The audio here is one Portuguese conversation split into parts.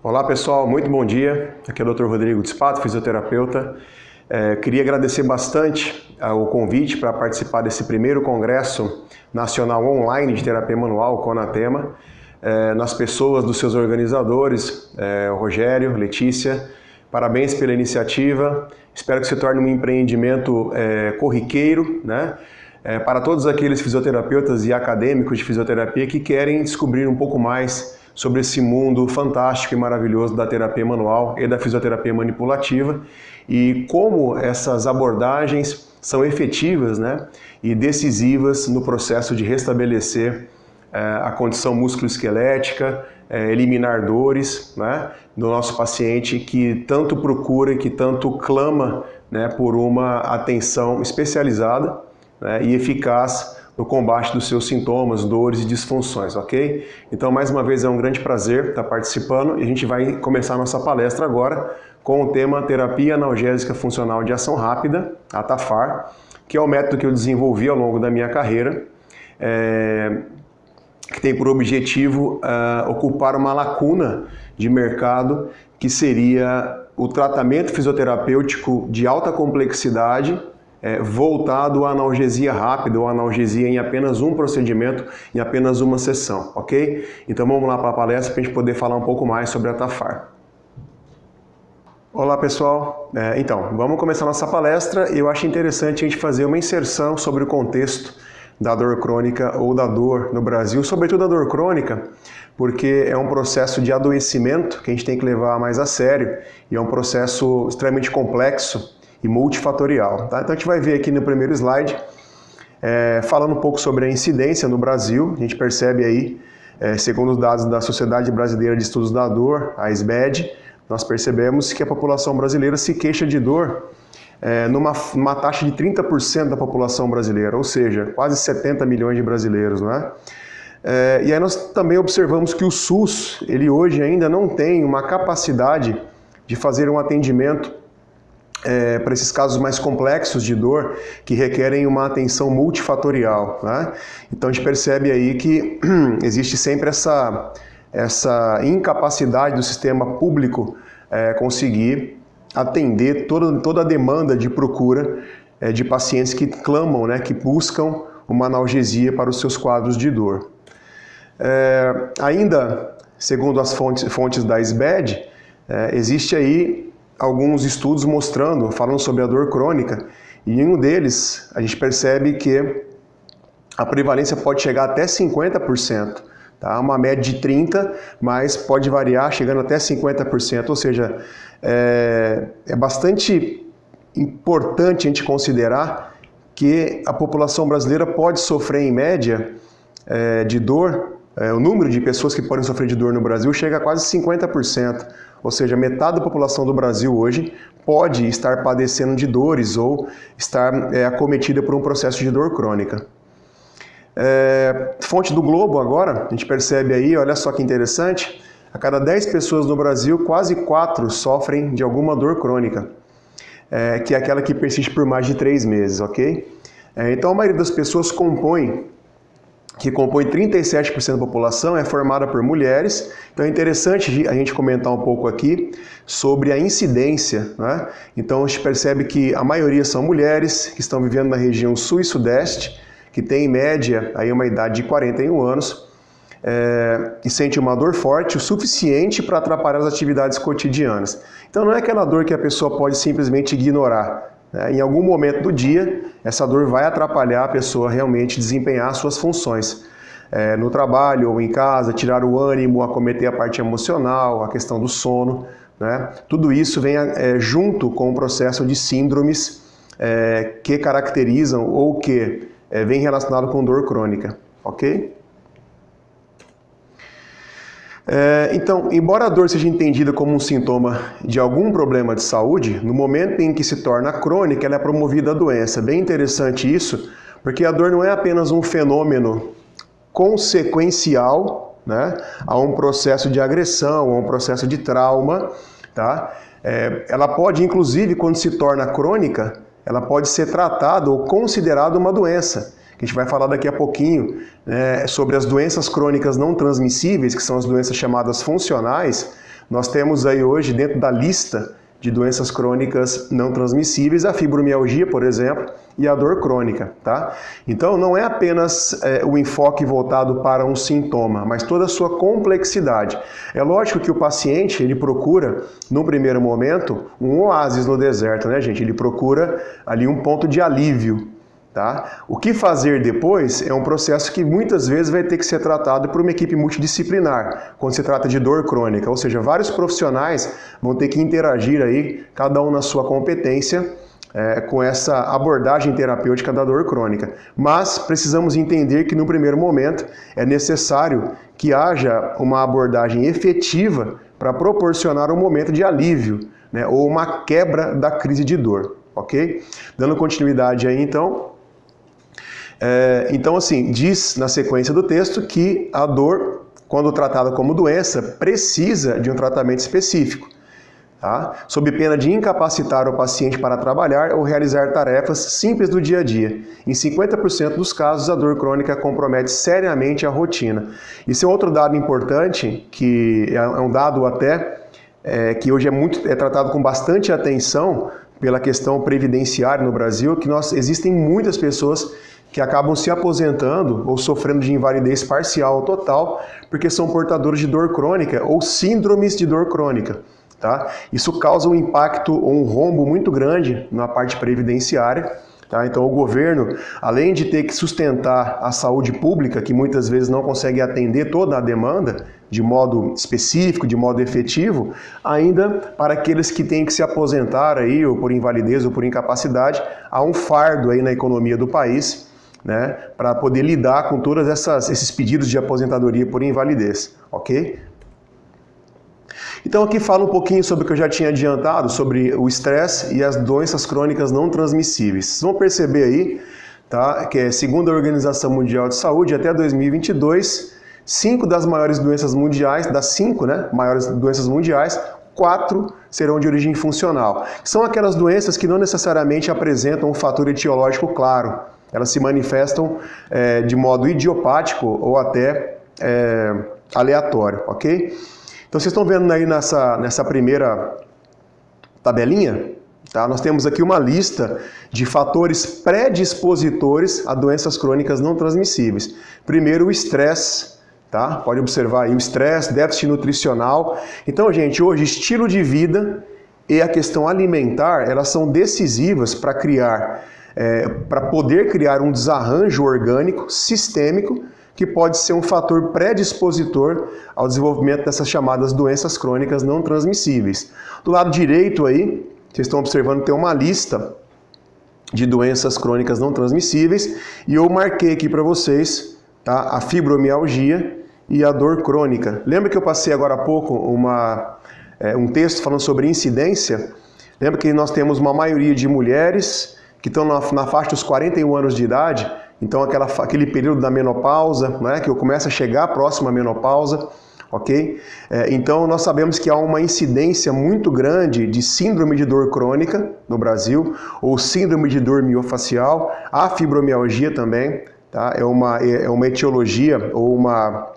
Olá pessoal, muito bom dia. Aqui é o Dr. Rodrigo Despato, fisioterapeuta. Queria agradecer bastante o convite para participar desse primeiro Congresso Nacional Online de Terapia Manual, CONATEMA, nas pessoas dos seus organizadores, Rogério, Letícia. Parabéns pela iniciativa. Espero que se torne um empreendimento corriqueiro, né? Para todos aqueles fisioterapeutas e acadêmicos de fisioterapia que querem descobrir um pouco mais sobre esse mundo fantástico e maravilhoso da terapia manual e da fisioterapia manipulativa e como essas abordagens são efetivas, né, e decisivas no processo de restabelecer a condição musculoesquelética, eliminar dores, né, do nosso paciente que tanto procura e que tanto clama, né, por uma atenção especializada, né, e eficaz no combate dos seus sintomas, dores e disfunções, ok? Então, mais uma vez, é um grande prazer estar participando e a gente vai começar a nossa palestra agora com o tema Terapia Analgésica Funcional de Ação Rápida, a TAFAR, que é o método que eu desenvolvi ao longo da minha carreira, que tem por objetivo ocupar uma lacuna de mercado que seria o tratamento fisioterapêutico de alta complexidade voltado à analgesia rápida ou analgesia em apenas um procedimento, em apenas uma sessão, ok? Então vamos lá para a palestra para a gente poder falar um pouco mais sobre a TAFAR. Olá pessoal, então vamos começar nossa palestra. Eu acho interessante a gente fazer uma inserção sobre o contexto da dor crônica ou da dor no Brasil, sobretudo a dor crônica, porque é um processo de adoecimento que a gente tem que levar mais a sério e é um processo extremamente complexo e multifatorial. Tá? Então a gente vai ver aqui no primeiro slide, falando um pouco sobre a incidência no Brasil. A gente percebe aí, segundo os dados da Sociedade Brasileira de Estudos da Dor, a SBED, nós percebemos que a população brasileira se queixa de dor numa taxa de 30% da população brasileira, ou seja, quase 70 milhões de brasileiros, não é? E aí nós também observamos que o SUS, ele hoje ainda não tem uma capacidade de fazer um atendimento para esses casos mais complexos de dor que requerem uma atenção multifatorial, né? Então a gente percebe aí que existe sempre essa incapacidade do sistema público conseguir atender toda a demanda de procura de pacientes que clamam, né, que buscam uma analgesia para os seus quadros de dor. Ainda, segundo as fontes da SBED, existe aí alguns estudos falando sobre a dor crônica, e em um deles a gente percebe que a prevalência pode chegar até 50%, tá? Uma média de 30%, mas pode variar chegando até 50%, ou seja, é bastante importante a gente considerar que a população brasileira pode sofrer em média de dor, o número de pessoas que podem sofrer de dor no Brasil chega a quase 50%. Ou seja, metade da população do Brasil hoje pode estar padecendo de dores ou estar acometida por um processo de dor crônica. Fonte do Globo agora, a gente percebe aí, olha só que interessante, a cada 10 pessoas no Brasil, quase 4 sofrem de alguma dor crônica, que é aquela que persiste por mais de 3 meses, ok? Então a maioria das pessoas que compõe 37% da população, é formada por mulheres. Então é interessante a gente comentar um pouco aqui sobre a incidência, né? Então a gente percebe que a maioria são mulheres que estão vivendo na região sul e sudeste, que tem em média aí uma idade de 41 anos, e sente uma dor forte o suficiente para atrapalhar as atividades cotidianas. Então não é aquela dor que a pessoa pode simplesmente ignorar. Em algum momento do dia, essa dor vai atrapalhar a pessoa realmente desempenhar suas funções no trabalho ou em casa, tirar o ânimo, acometer a parte emocional, a questão do sono, né? Tudo isso vem junto com o processo de síndromes que caracterizam ou que vem relacionado com dor crônica, ok? Então, embora a dor seja entendida como um sintoma de algum problema de saúde, no momento em que se torna crônica, ela é promovida a doença. Bem interessante isso, porque a dor não é apenas um fenômeno consequencial, né, a um processo de agressão, a um processo de trauma, tá? Ela pode, inclusive, quando se torna crônica, ela pode ser tratada ou considerada uma doença. Que a gente vai falar daqui a pouquinho, sobre as doenças crônicas não transmissíveis, que são as doenças chamadas funcionais, nós temos aí hoje, dentro da lista de doenças crônicas não transmissíveis, a fibromialgia, por exemplo, e a dor crônica, tá? Então, não é apenas o enfoque voltado para um sintoma, mas toda a sua complexidade. É lógico que o paciente, ele procura, num primeiro momento, um oásis no deserto, né, gente? Ele procura ali um ponto de alívio, tá? O que fazer depois é um processo que muitas vezes vai ter que ser tratado por uma equipe multidisciplinar, quando se trata de dor crônica, ou seja, vários profissionais vão ter que interagir aí, cada um na sua competência, com essa abordagem terapêutica da dor crônica. Mas precisamos entender que no primeiro momento é necessário que haja uma abordagem efetiva para proporcionar um momento de alívio, né, ou uma quebra da crise de dor, ok? Dando continuidade aí então. Então, assim, diz na sequência do texto que a dor, quando tratada como doença, precisa de um tratamento específico, tá? Sob pena de incapacitar o paciente para trabalhar ou realizar tarefas simples do dia a dia. Em 50% dos casos, a dor crônica compromete seriamente a rotina. Isso é outro dado importante, que é um dado até que hoje é tratado com bastante atenção pela questão previdenciária no Brasil, que existem muitas pessoas que acabam se aposentando ou sofrendo de invalidez parcial ou total, porque são portadores de dor crônica ou síndromes de dor crônica, tá? Isso causa um impacto ou um rombo muito grande na parte previdenciária, tá? Então o governo, além de ter que sustentar a saúde pública, que muitas vezes não consegue atender toda a demanda de modo específico, de modo efetivo, ainda para aqueles que têm que se aposentar aí, ou por invalidez ou por incapacidade, há um fardo aí na economia do país, né, para poder lidar com todos esses pedidos de aposentadoria por invalidez, ok? Então aqui fala um pouquinho sobre o que eu já tinha adiantado, sobre o estresse e as doenças crônicas não transmissíveis. Vocês vão perceber aí, tá, que segundo a Organização Mundial de Saúde, até 2022, 5 das maiores doenças mundiais, das 5, né, maiores doenças mundiais, 4 serão de origem funcional. São aquelas doenças que não necessariamente apresentam um fator etiológico claro. Elas se manifestam de modo idiopático ou até aleatório, ok? Então vocês estão vendo aí nessa primeira tabelinha, tá? Nós temos aqui uma lista de fatores predispositores a doenças crônicas não transmissíveis. Primeiro, o estresse, tá? Pode observar aí o estresse, déficit nutricional. Então, gente, hoje estilo de vida e a questão alimentar, elas são decisivas para poder criar um desarranjo orgânico sistêmico que pode ser um fator predispositor ao desenvolvimento dessas chamadas doenças crônicas não transmissíveis. Do lado direito aí, vocês estão observando, tem uma lista de doenças crônicas não transmissíveis e eu marquei aqui para vocês, tá, a fibromialgia e a dor crônica. Lembra que eu passei agora há pouco um texto falando sobre incidência? Lembra que nós temos uma maioria de mulheres que estão na faixa dos 41 anos de idade, então aquele período da menopausa, né, que começa a chegar próximo à menopausa, ok? Então nós sabemos que há uma incidência muito grande de síndrome de dor crônica no Brasil, ou síndrome de dor miofacial, a fibromialgia também, tá? É uma etiologia ou uma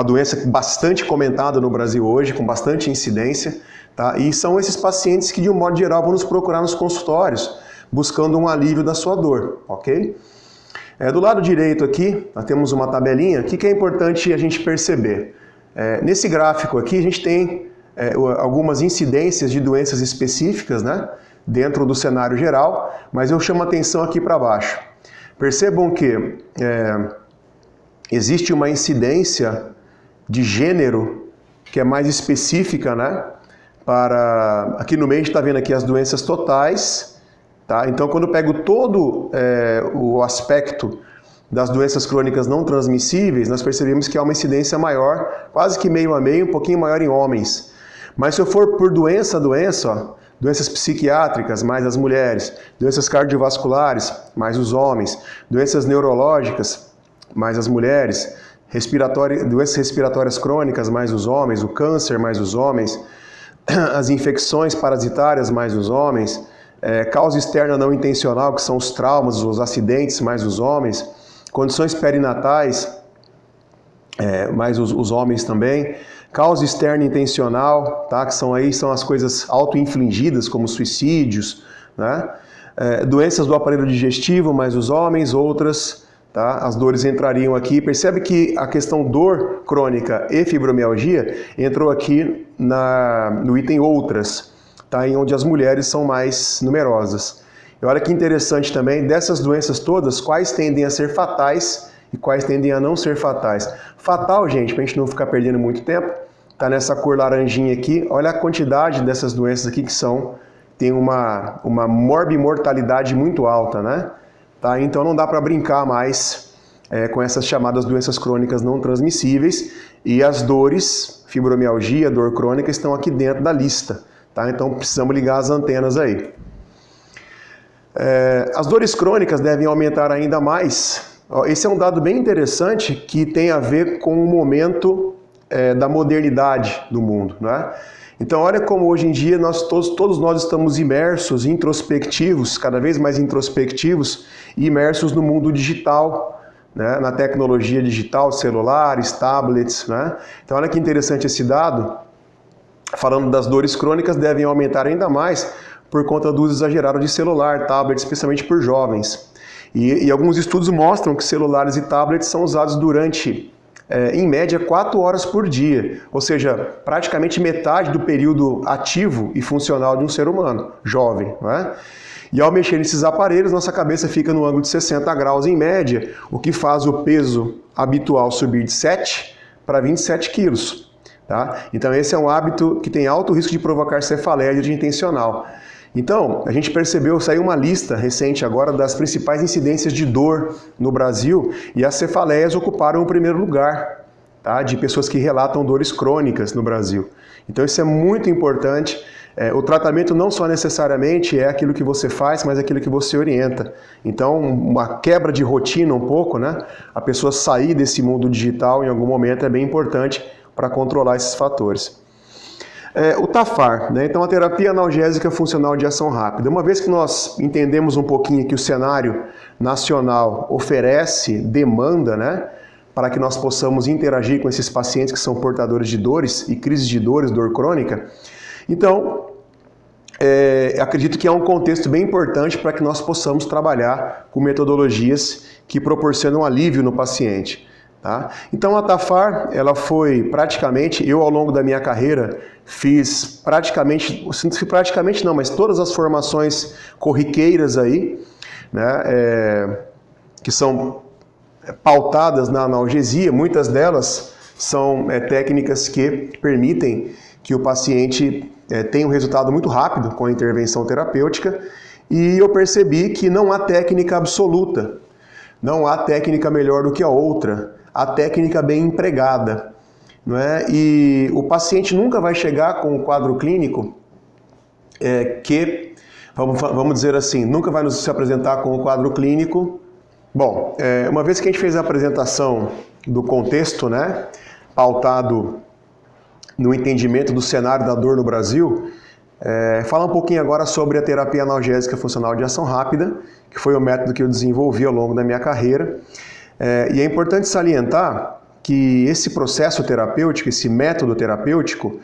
doença bastante comentada no Brasil hoje, com bastante incidência, tá? E são esses pacientes que, de um modo geral, vão nos procurar nos consultórios, buscando um alívio da sua dor, ok? Do lado direito aqui, nós temos uma tabelinha. O que é importante a gente perceber? Nesse gráfico aqui, a gente tem algumas incidências de doenças específicas, né, dentro do cenário geral, mas eu chamo a atenção aqui para baixo. Percebam que existe uma incidência de gênero que é mais específica, né? Aqui no meio a gente está vendo aqui as doenças totais, tá? Então quando eu pego todo o aspecto das doenças crônicas não transmissíveis, nós percebemos que há uma incidência maior, quase que meio a meio, um pouquinho maior em homens. Mas se eu for por doença a doença, ó, doenças psiquiátricas, mais as mulheres, doenças cardiovasculares, mais os homens, doenças neurológicas, mais as mulheres, doenças respiratórias crônicas, mais os homens, o câncer, mais os homens, as infecções parasitárias, mais os homens, causa externa não intencional, que são os traumas, os acidentes, mais os homens, condições perinatais, mas os homens também. Causa externa intencional, tá? Que são as coisas auto-infligidas, como suicídios, né? Doenças do aparelho digestivo, mais os homens, outras, tá? As dores entrariam aqui. Percebe que a questão dor crônica e fibromialgia entrou aqui no item outras, tá? Em onde as mulheres são mais numerosas. E olha que interessante também, dessas doenças todas, quais tendem a ser fatais e quais tendem a não ser fatais. Fatal, gente, para a gente não ficar perdendo muito tempo, tá nessa cor laranjinha aqui. Olha a quantidade dessas doenças aqui que tem uma morbimortalidade muito alta, né? Tá? Então não dá para brincar mais com essas chamadas doenças crônicas não transmissíveis, e as dores, fibromialgia, dor crônica, estão aqui dentro da lista, tá? Então precisamos ligar as antenas aí. As dores crônicas devem aumentar ainda mais. Esse é um dado bem interessante que tem a ver com o momento da modernidade do mundo, né? Então olha como hoje em dia todos nós estamos imersos, introspectivos, cada vez mais introspectivos, e imersos no mundo digital, né? Na tecnologia digital, celulares, tablets, né? Então olha que interessante esse dado, falando das dores crônicas devem aumentar ainda mais por conta do uso exagerado de celular, tablet, especialmente por jovens. E alguns estudos mostram que celulares e tablets são usados durante, em média, 4 horas por dia, ou seja, praticamente metade do período ativo e funcional de um ser humano, jovem, não é? E ao mexer nesses aparelhos, nossa cabeça fica no ângulo de 60 graus em média, o que faz o peso habitual subir de 7 para 27 quilos. Tá? Então esse é um hábito que tem alto risco de provocar cefaleia intencional. Então, a gente percebeu, saiu uma lista recente agora das principais incidências de dor no Brasil, e as cefaleias ocuparam o primeiro lugar, tá? De pessoas que relatam dores crônicas no Brasil. Então isso é muito importante. O tratamento não só necessariamente é aquilo que você faz, mas aquilo que você orienta. Então, uma quebra de rotina um pouco, né? A pessoa sair desse mundo digital em algum momento é bem importante para controlar esses fatores. O TAFAR, né? Então a terapia analgésica funcional de ação rápida. Uma vez que nós entendemos um pouquinho que o cenário nacional oferece, demanda, né? Para que nós possamos interagir com esses pacientes que são portadores de dores e crises de dores, dor crônica. Então, acredito que é um contexto bem importante para que nós possamos trabalhar com metodologias que proporcionam alívio no paciente. Tá? Então a TAFAR, ela foi praticamente, eu ao longo da minha carreira fiz mas todas as formações corriqueiras aí, né, que são pautadas na analgesia. Muitas delas são técnicas que permitem que o paciente tenha um resultado muito rápido com a intervenção terapêutica, e eu percebi que não há técnica absoluta, não há técnica melhor do que a outra. A técnica bem empregada, não é? E o paciente nunca vai chegar com um quadro clínico que, vamos dizer assim, nunca vai se apresentar com um quadro clínico. Bom, uma vez que a gente fez a apresentação do contexto, né, pautado no entendimento do cenário da dor no Brasil, falar um pouquinho agora sobre a terapia analgésica funcional de ação rápida, que foi o método que eu desenvolvi ao longo da minha carreira. E é importante salientar que esse processo terapêutico, esse método terapêutico,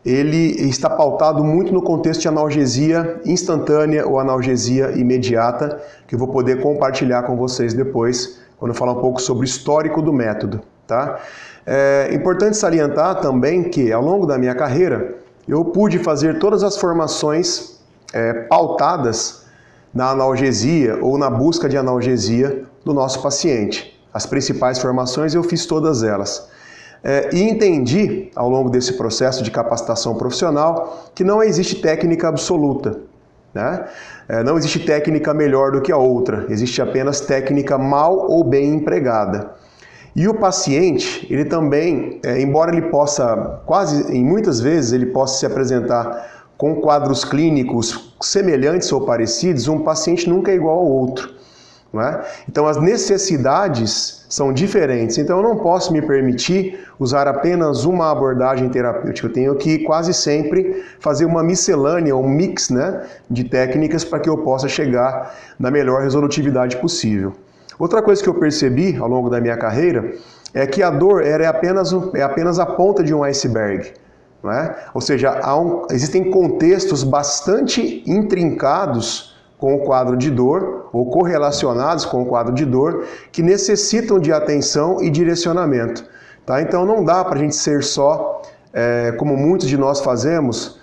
ele está pautado muito no contexto de analgesia instantânea ou analgesia imediata, que eu vou poder compartilhar com vocês depois, quando eu falar um pouco sobre o histórico do método. Tá? É importante salientar também que, ao longo da minha carreira, eu pude fazer todas as formações pautadas na analgesia ou na busca de analgesia do nosso paciente. As principais formações eu fiz todas elas. E entendi, ao longo desse processo de capacitação profissional, que não existe técnica absoluta, né? Não existe técnica melhor do que a outra, existe apenas técnica mal ou bem empregada. E o paciente, ele também, embora ele possa, muitas vezes, ele possa se apresentar com quadros clínicos semelhantes ou parecidos, um paciente nunca é igual ao outro. Não é? Então as necessidades são diferentes, então eu não posso me permitir usar apenas uma abordagem terapêutica, eu tenho que quase sempre fazer uma miscelânea, um mix, né, de técnicas para que eu possa chegar na melhor resolutividade possível. Outra coisa que eu percebi ao longo da minha carreira é que a dor é apenas a ponta de um iceberg. Não é? Ou seja, existem contextos bastante intrincados com o quadro de dor, ou correlacionados com o quadro de dor, que necessitam de atenção e direcionamento. Tá? Então não dá para a gente ser só, como muitos de nós fazemos,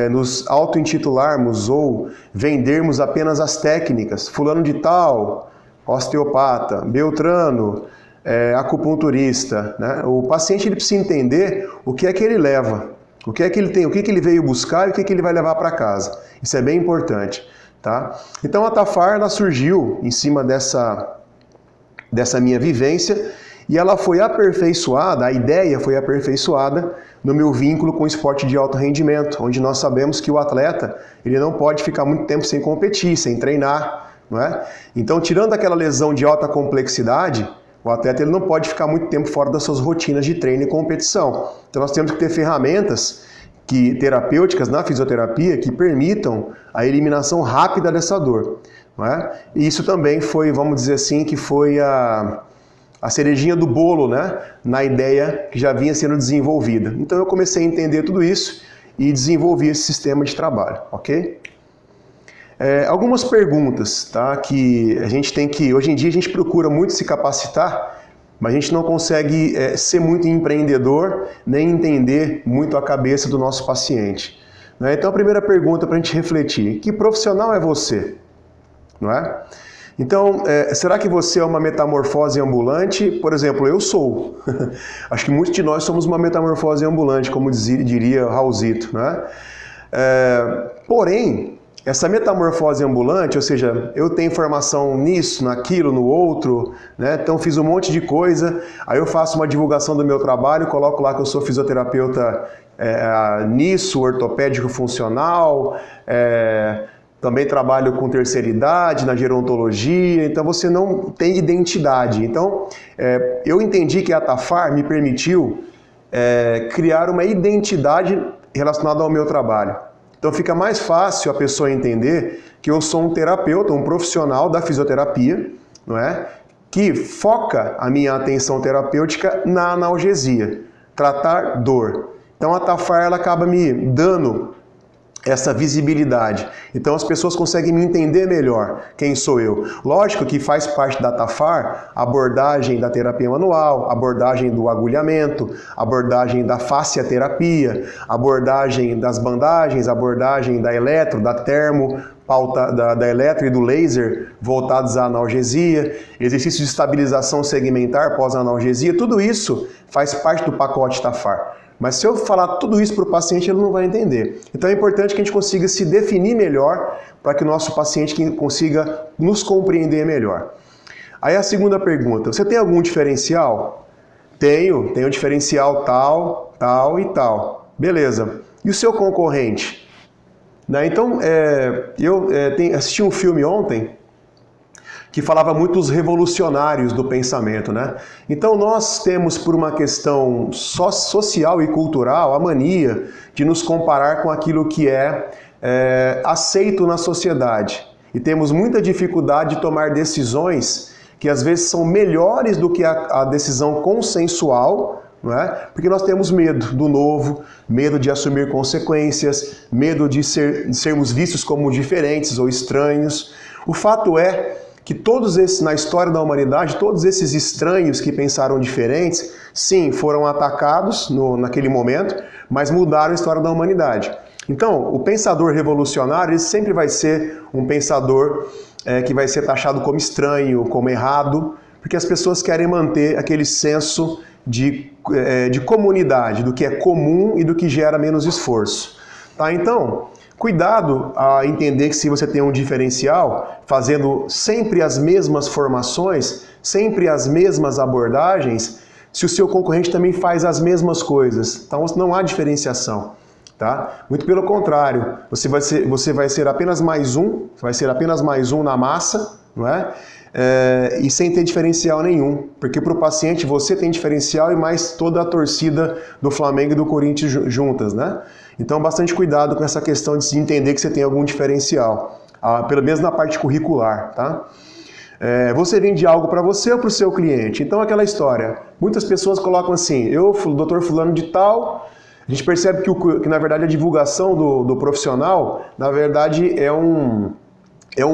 nos auto-intitularmos ou vendermos apenas as técnicas. Fulano de tal, osteopata, Beltrano, acupunturista. Né? O paciente ele precisa entender o que é que ele leva, o que é que ele tem, o que é que ele veio buscar e o que é que ele vai levar para casa. Isso é bem importante. Tá? Então a Tafar ela surgiu em cima dessa minha vivência e ela foi aperfeiçoada, a ideia foi aperfeiçoada no meu vínculo com o esporte de alto rendimento, onde nós sabemos que o atleta ele não pode ficar muito tempo sem competir, sem treinar. Não é? Então, tirando aquela lesão de alta complexidade, o atleta ele não pode ficar muito tempo fora das suas rotinas de treino e competição. Então nós temos que ter ferramentas terapêuticas na fisioterapia que permitam a eliminação rápida dessa dor. Não é? E isso também foi, vamos dizer assim, que foi a cerejinha do bolo, né, na ideia que já vinha sendo desenvolvida. Então eu comecei a entender tudo isso e desenvolvi esse sistema de trabalho, ok? Algumas perguntas, tá, que a gente tem que... Hoje em dia a gente procura muito se capacitar, mas a gente não consegue ser muito empreendedor, nem entender muito a cabeça do nosso paciente. Né? Então a primeira pergunta para a gente refletir, que profissional é você? Não é? Então, será que você é uma metamorfose ambulante? Por exemplo, eu sou. Acho que muitos de nós somos uma metamorfose ambulante, como diria Raulzito. Né? Porém, essa metamorfose ambulante, ou seja, eu tenho formação nisso, naquilo, no outro, né? Então fiz um monte de coisa, aí eu faço uma divulgação do meu trabalho, coloco lá que eu sou fisioterapeuta nisso, ortopédico funcional, também trabalho com terceira idade, na gerontologia, então você não tem identidade. Então, eu entendi que a Tafar me permitiu criar uma identidade relacionada ao meu trabalho. Então fica mais fácil a pessoa entender que eu sou um terapeuta, um profissional da fisioterapia, não é? Que foca a minha atenção terapêutica na analgesia, tratar dor. Então a Tafar ela acaba me dando essa visibilidade. Então as pessoas conseguem me entender melhor quem sou eu. Lógico que faz parte da Tafar a abordagem da terapia manual, a abordagem do agulhamento, a abordagem da fasciaterapia, a abordagem das bandagens, a abordagem da eletro, da termo, da eletro e do laser voltados à analgesia, exercícios de estabilização segmentar pós-analgesia, tudo isso faz parte do pacote Tafar. Mas se eu falar tudo isso para o paciente, ele não vai entender. Então é importante que a gente consiga se definir melhor para que o nosso paciente consiga nos compreender melhor. Aí a segunda pergunta, você tem algum diferencial? Tenho diferencial tal, tal e tal. Beleza. E o seu concorrente? Né? Então, eu assisti um filme ontem que falava muito dos revolucionários do pensamento, né? Então nós temos, por uma questão social e cultural, a mania de nos comparar com aquilo que é aceito na sociedade. E temos muita dificuldade de tomar decisões que às vezes são melhores do que a decisão consensual, não é? Porque nós temos medo do novo, medo de assumir consequências, medo de sermos vistos como diferentes ou estranhos. O fato é que todos esses, na história da humanidade, todos esses estranhos que pensaram diferentes, sim, foram atacados naquele momento, mas mudaram a história da humanidade. Então, o pensador revolucionário, ele sempre vai ser um pensador que vai ser taxado como estranho, como errado, porque as pessoas querem manter aquele senso de comunidade, do que é comum e do que gera menos esforço. Tá? Então, cuidado a entender que se você tem um diferencial, fazendo sempre as mesmas formações, sempre as mesmas abordagens, se o seu concorrente também faz as mesmas coisas. Então não há diferenciação. Tá? Muito pelo contrário, você vai ser apenas mais um na massa, não é? E sem ter diferencial nenhum, porque para o paciente você tem diferencial e mais toda a torcida do Flamengo e do Corinthians juntas, né? Então bastante cuidado com essa questão de se entender que você tem algum diferencial, pelo menos na parte curricular, tá? Você vende algo para você ou para o seu cliente? Então aquela história, muitas pessoas colocam assim, eu, doutor fulano de tal, a gente percebe que na verdade a divulgação do profissional, na verdade é um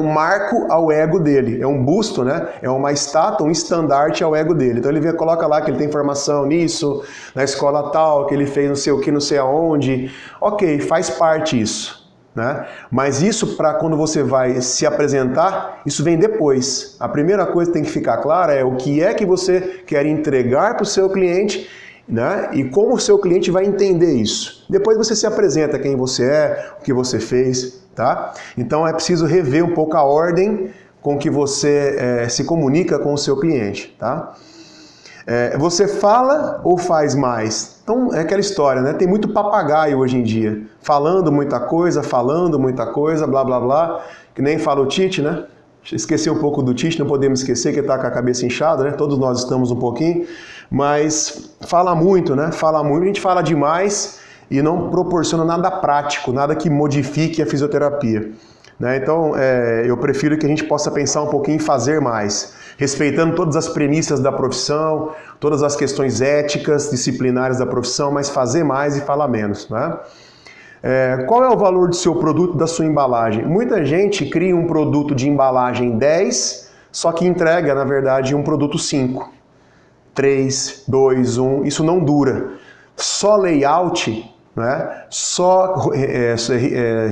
marco ao ego dele, é um busto, né? É uma estátua, um estandarte ao ego dele. Então ele coloca lá que ele tem formação nisso, na escola tal, que ele fez não sei o que, não sei aonde. Ok, faz parte isso. Né? Mas isso, para quando você vai se apresentar, isso vem depois. A primeira coisa que tem que ficar clara é o que é que você quer entregar para o seu cliente, né? E como o seu cliente vai entender isso. Depois você se apresenta quem você é, o que você fez, tá? Então é preciso rever um pouco a ordem com que você se comunica com o seu cliente, tá? Você fala ou faz mais? Então é aquela história, né? Tem muito papagaio hoje em dia, falando muita coisa, blá blá blá, que nem fala o Tite, né? Esqueci um pouco do Tite, não podemos esquecer que ele está com a cabeça inchada, né? Todos nós estamos um pouquinho, mas fala muito, né? Fala muito, a gente fala demais e não proporciona nada prático, nada que modifique a fisioterapia. Né? Então, eu prefiro que a gente possa pensar um pouquinho em fazer mais, respeitando todas as premissas da profissão, todas as questões éticas, disciplinares da profissão, mas fazer mais e falar menos. Né? Qual é o valor do seu produto, da sua embalagem? Muita gente cria um produto de embalagem 10, só que entrega, na verdade, um produto 5. 3, 2, 1, isso não dura. Só layout, né? Só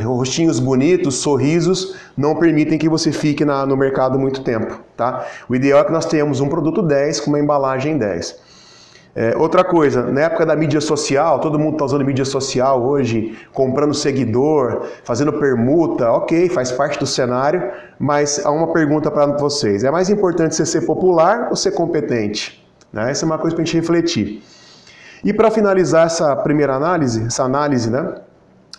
rostinhos bonitos, sorrisos, não permitem que você fique no mercado muito tempo. Tá? O ideal é que nós tenhamos um produto 10 com uma embalagem 10. Outra coisa, na época da mídia social, todo mundo está usando mídia social hoje, comprando seguidor, fazendo permuta, ok, faz parte do cenário, mas há uma pergunta para vocês. É mais importante você ser popular ou ser competente? Né? Essa é uma coisa para a gente refletir. E para finalizar essa primeira análise, né,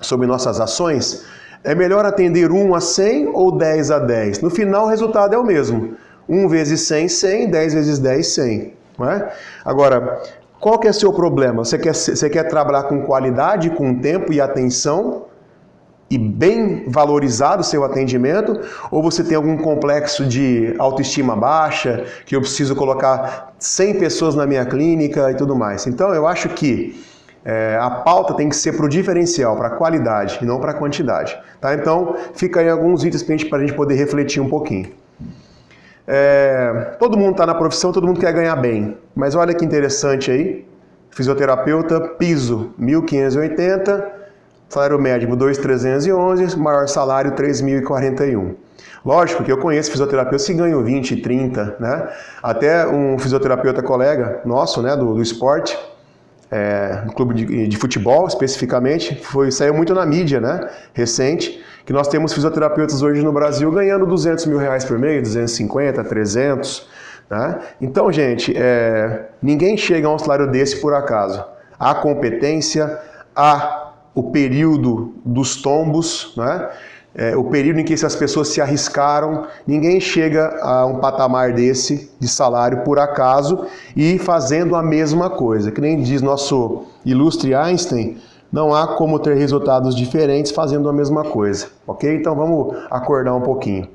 sobre nossas ações, é melhor atender 1 a 100 ou 10 a 10? No final o resultado é o mesmo. 1 vezes 100, 100, 10 vezes 10, 100. Não é? Agora, qual que é o seu problema? Você quer trabalhar com qualidade, com tempo e atenção e bem valorizado o seu atendimento? Ou você tem algum complexo de autoestima baixa, que eu preciso colocar 100 pessoas na minha clínica e tudo mais? Então eu acho que a pauta tem que ser para o diferencial, para a qualidade e não para a quantidade. Tá? Então fica aí alguns itens para a gente poder refletir um pouquinho. Todo mundo está na profissão, todo mundo quer ganhar bem. Mas olha que interessante aí, fisioterapeuta, piso 1.580, salário médio 2.311, maior salário 3.041. Lógico que eu conheço fisioterapeutas que ganham 20, 30, né? Até um fisioterapeuta colega nosso, né, do esporte, no clube de futebol especificamente, saiu muito na mídia, né, recente, que nós temos fisioterapeutas hoje no Brasil ganhando 200 mil reais por mês, 250, 300, né? Então, gente, ninguém chega a um salário desse por acaso. Há competência, há o período dos tombos, né? O período em que essas pessoas se arriscaram, ninguém chega a um patamar desse de salário por acaso e fazendo a mesma coisa. Que nem diz nosso ilustre Einstein, não há como ter resultados diferentes fazendo a mesma coisa, ok? Então vamos acordar um pouquinho.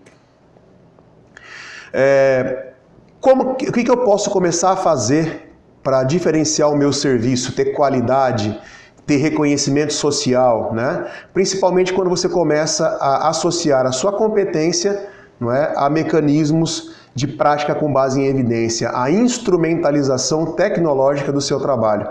O que eu posso começar a fazer para diferenciar o meu serviço, ter qualidade, ter reconhecimento social, né? Principalmente quando você começa a associar a sua competência, não é, a mecanismos de prática com base em evidência, a instrumentalização tecnológica do seu trabalho.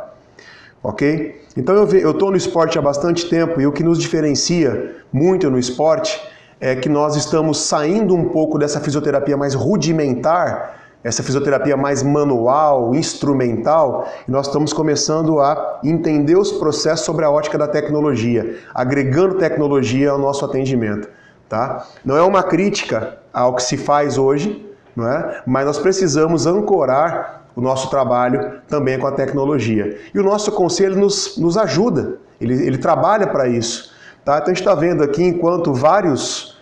Ok? Então eu estou no esporte há bastante tempo e o que nos diferencia muito no esporte é que nós estamos saindo um pouco dessa fisioterapia mais rudimentar, essa fisioterapia mais manual, instrumental, e nós estamos começando a entender os processos sobre a ótica da tecnologia, agregando tecnologia ao nosso atendimento. Tá? Não é uma crítica ao que se faz hoje, não é? Mas nós precisamos ancorar o nosso trabalho também com a tecnologia. E o nosso conselho nos ajuda, ele trabalha para isso. Tá? Então a gente está vendo aqui, enquanto várias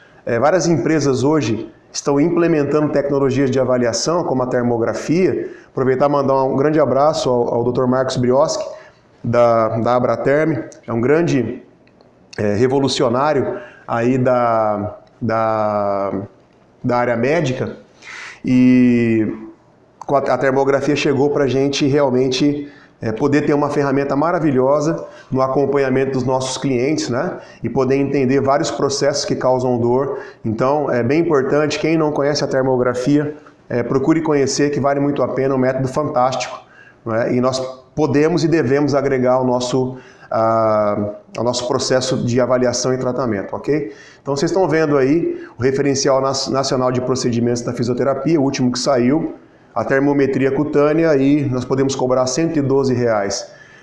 empresas hoje estão implementando tecnologias de avaliação, como a termografia, aproveitar e mandar um grande abraço ao Dr. Marcos Brioski, da Abraterm, é um grande revolucionário aí da área médica. e a termografia chegou para a gente realmente poder ter uma ferramenta maravilhosa no acompanhamento dos nossos clientes, né? E poder entender vários processos que causam dor. Então, é bem importante, quem não conhece a termografia, procure conhecer, que vale muito a pena, um método fantástico, né? E nós podemos e devemos agregar ao nosso processo de avaliação e tratamento, ok? Então, vocês estão vendo aí o referencial nacional de procedimentos da fisioterapia, o último que saiu, a termometria cutânea, e nós podemos cobrar R$ 112.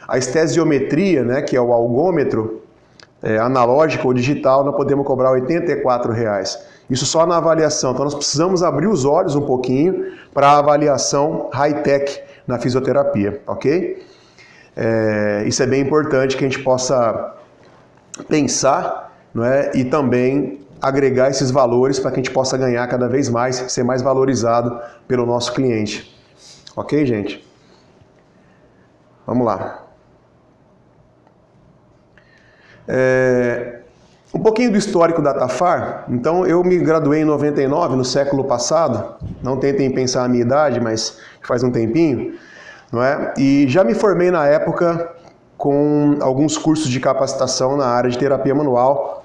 A estesiometria, né, que é o algômetro analógico ou digital, nós podemos cobrar R$ 84. Isso só na avaliação. Então nós precisamos abrir os olhos um pouquinho para a avaliação high-tech na fisioterapia, ok? Isso é bem importante que a gente possa pensar, não é? E também agregar esses valores para que a gente possa ganhar cada vez mais, ser mais valorizado pelo nosso cliente. Ok, gente? Vamos lá. Um pouquinho do histórico da Tafar. Então, eu me graduei em 99, no século passado. Não tentem pensar a minha idade, mas faz um tempinho, não é? E já me formei na época com alguns cursos de capacitação na área de terapia manual,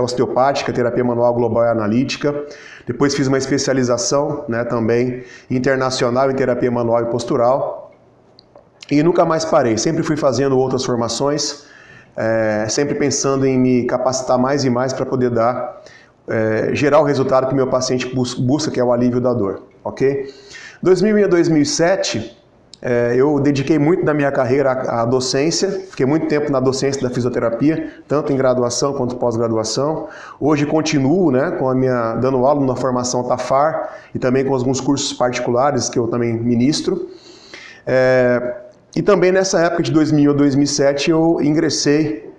osteopática, terapia manual global e analítica. Depois fiz uma especialização, né, também internacional em terapia manual e postural. E nunca mais parei, sempre fui fazendo outras formações, sempre pensando em me capacitar mais e mais para poder gerar o resultado que meu paciente busca, que é o alívio da dor, ok? 2000 a 2007, eu dediquei muito da minha carreira à docência, fiquei muito tempo na docência da fisioterapia, tanto em graduação quanto pós-graduação. Hoje continuo, né, dando aula na formação Tafar e também com alguns cursos particulares que eu também ministro. E também nessa época de 2000 a 2007 eu ingressei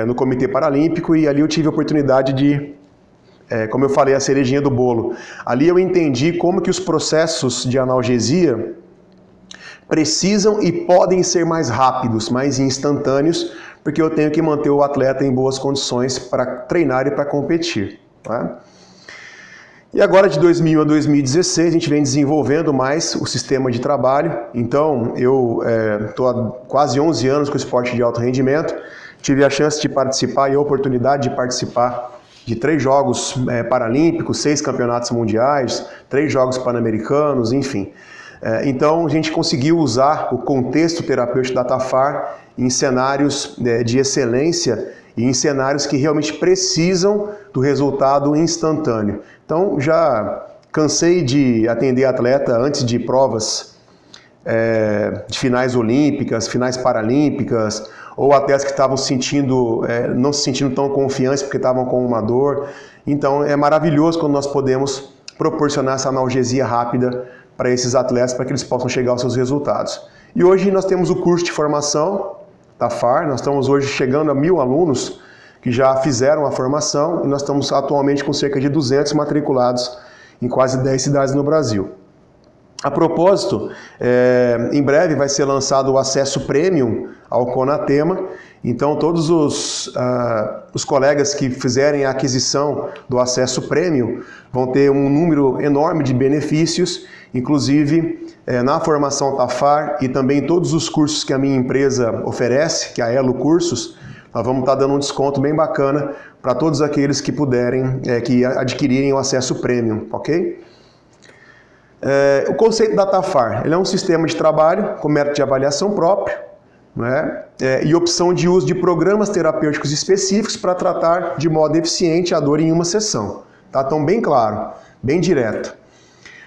no Comitê Paralímpico e ali eu tive a oportunidade de, como eu falei, a cerejinha do bolo. Ali eu entendi como que os processos de analgesia precisam e podem ser mais rápidos, mais instantâneos, porque eu tenho que manter o atleta em boas condições para treinar e para competir. Tá? E agora, de 2000 a 2016, a gente vem desenvolvendo mais o sistema de trabalho. Então, eu estou há quase 11 anos com o esporte de alto rendimento. Tive a chance de participar e a oportunidade de participar de 3 Jogos Paralímpicos, 6 Campeonatos Mundiais, 3 Jogos Pan-Americanos, enfim. Então, a gente conseguiu usar o contexto terapêutico da Tafar em cenários de excelência e em cenários que realmente precisam do resultado instantâneo. Então, já cansei de atender atleta antes de provas de finais olímpicas, finais paralímpicas, ou atletas que estavam não se sentindo tão confiantes porque estavam com uma dor. Então, é maravilhoso quando nós podemos proporcionar essa analgesia rápida para esses atletas, para que eles possam chegar aos seus resultados. E hoje nós temos o curso de formação Tafar, nós estamos hoje chegando a 1000 alunos que já fizeram a formação e nós estamos atualmente com cerca de 200 matriculados em quase 10 cidades no Brasil. A propósito, em breve vai ser lançado o acesso premium ao Conatema, então todos os colegas que fizerem a aquisição do acesso premium vão ter um número enorme de benefícios, inclusive na formação Tafar e também todos os cursos que a minha empresa oferece, que é a Elo Cursos, nós vamos estar dando um desconto bem bacana para todos aqueles que puderem, que adquirirem o acesso premium, ok? O conceito da Tafar, ele é um sistema de trabalho com método de avaliação próprio, né? E opção de uso de programas terapêuticos específicos para tratar de modo eficiente a dor em uma sessão. Tá? Então, bem claro, bem direto.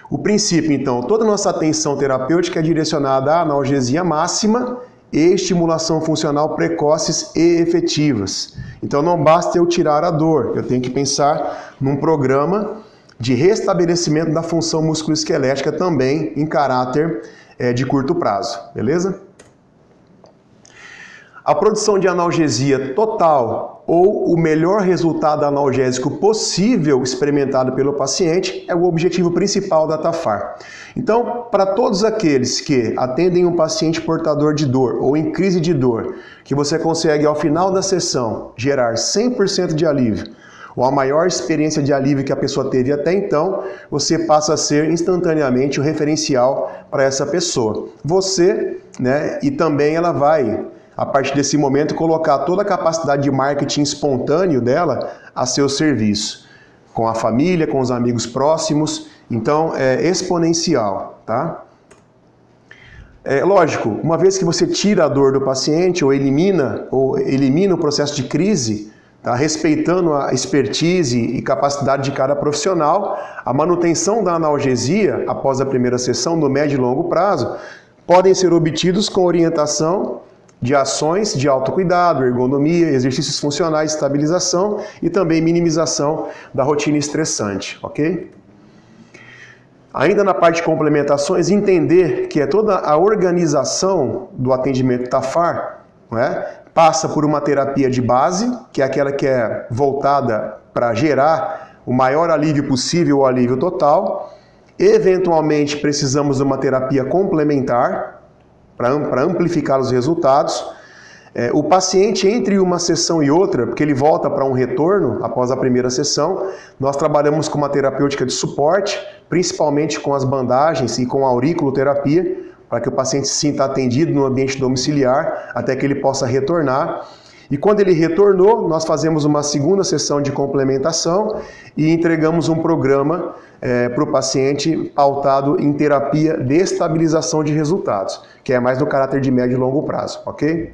O princípio, então, toda a nossa atenção terapêutica é direcionada à analgesia máxima e estimulação funcional precoces e efetivas. Então, não basta eu tirar a dor, eu tenho que pensar num programa de restabelecimento da função musculoesquelética também em caráter de curto prazo, beleza? A produção de analgesia total ou o melhor resultado analgésico possível experimentado pelo paciente é o objetivo principal da Tafar. Então, para todos aqueles que atendem um paciente portador de dor ou em crise de dor, que você consegue ao final da sessão gerar 100% de alívio, ou a maior experiência de alívio que a pessoa teve até então, você passa a ser instantaneamente o referencial para essa pessoa. Você, né, e também ela vai, a partir desse momento, colocar toda a capacidade de marketing espontâneo dela a seu serviço, com a família, com os amigos próximos. Então, é exponencial, tá? Lógico, uma vez que você tira a dor do paciente ou elimina o processo de crise, tá? Respeitando a expertise e capacidade de cada profissional, a manutenção da analgesia após a primeira sessão, no médio e longo prazo, podem ser obtidos com orientação de ações de autocuidado, ergonomia, exercícios funcionais, estabilização e também minimização da rotina estressante, ok? Ainda na parte de complementações, entender que toda a organização do atendimento TAFAR, não é, passa por uma terapia de base, que é aquela que é voltada para gerar o maior alívio possível, o alívio total. Eventualmente, precisamos de uma terapia complementar para amplificar os resultados. O paciente, entre uma sessão e outra, porque ele volta para um retorno após a primeira sessão, nós trabalhamos com uma terapêutica de suporte, principalmente com as bandagens e com a auriculoterapia, para que o paciente se sinta atendido no ambiente domiciliar, até que ele possa retornar. E quando ele retornou, nós fazemos uma segunda sessão de complementação e entregamos um programa para o paciente pautado em terapia de estabilização de resultados, que é mais no caráter de médio e longo prazo, ok?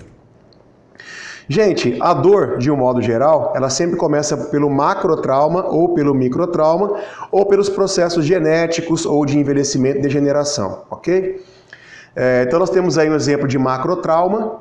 Gente, a dor, de um modo geral, ela sempre começa pelo macrotrauma ou pelo microtrauma ou pelos processos genéticos ou de envelhecimento e degeneração, ok? Então nós temos aí um exemplo de macrotrauma.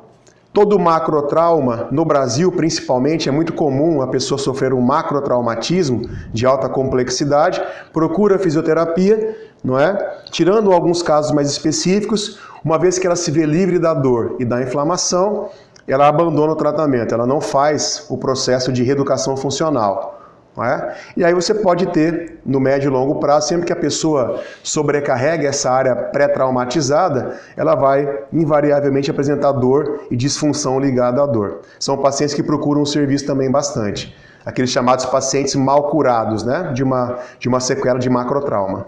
Todo macrotrauma, no Brasil principalmente, é muito comum a pessoa sofrer um macrotraumatismo de alta complexidade, procura fisioterapia, não é? Tirando alguns casos mais específicos, uma vez que ela se vê livre da dor e da inflamação, ela abandona o tratamento, ela não faz o processo de reeducação funcional. Não é? E aí você pode ter, no médio e longo prazo, sempre que a pessoa sobrecarrega essa área pré-traumatizada, ela vai invariavelmente apresentar dor e disfunção ligada à dor. São pacientes que procuram o serviço também bastante. Aqueles chamados pacientes mal curados, né? de uma sequela de macrotrauma.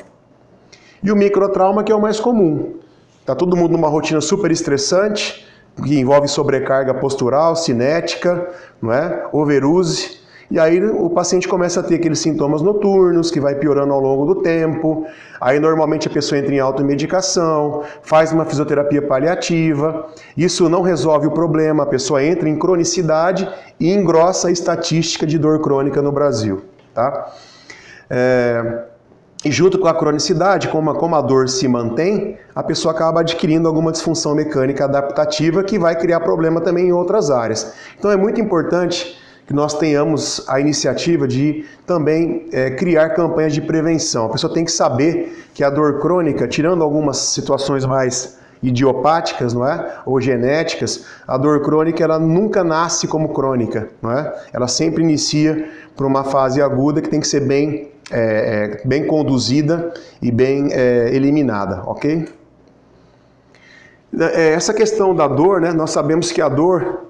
E o microtrauma, que é o mais comum. Está todo mundo numa rotina super estressante, que envolve sobrecarga postural, cinética, não é? Overuse, e aí o paciente começa a ter aqueles sintomas noturnos, que vai piorando ao longo do tempo, aí normalmente a pessoa entra em automedicação, faz uma fisioterapia paliativa, isso não resolve o problema, a pessoa entra em cronicidade e engrossa a estatística de dor crônica no Brasil, tá? E junto com a cronicidade, como a dor se mantém, a pessoa acaba adquirindo alguma disfunção mecânica adaptativa que vai criar problema também em outras áreas. Então é muito importante que nós tenhamos a iniciativa de também criar campanhas de prevenção. A pessoa tem que saber que a dor crônica, tirando algumas situações mais idiopáticas, não é? Ou genéticas, a dor crônica ela nunca nasce como crônica, não é? Ela sempre inicia por uma fase aguda que tem que ser bem conduzida e bem eliminada, ok? Essa questão da dor, né? Nós sabemos que a dor,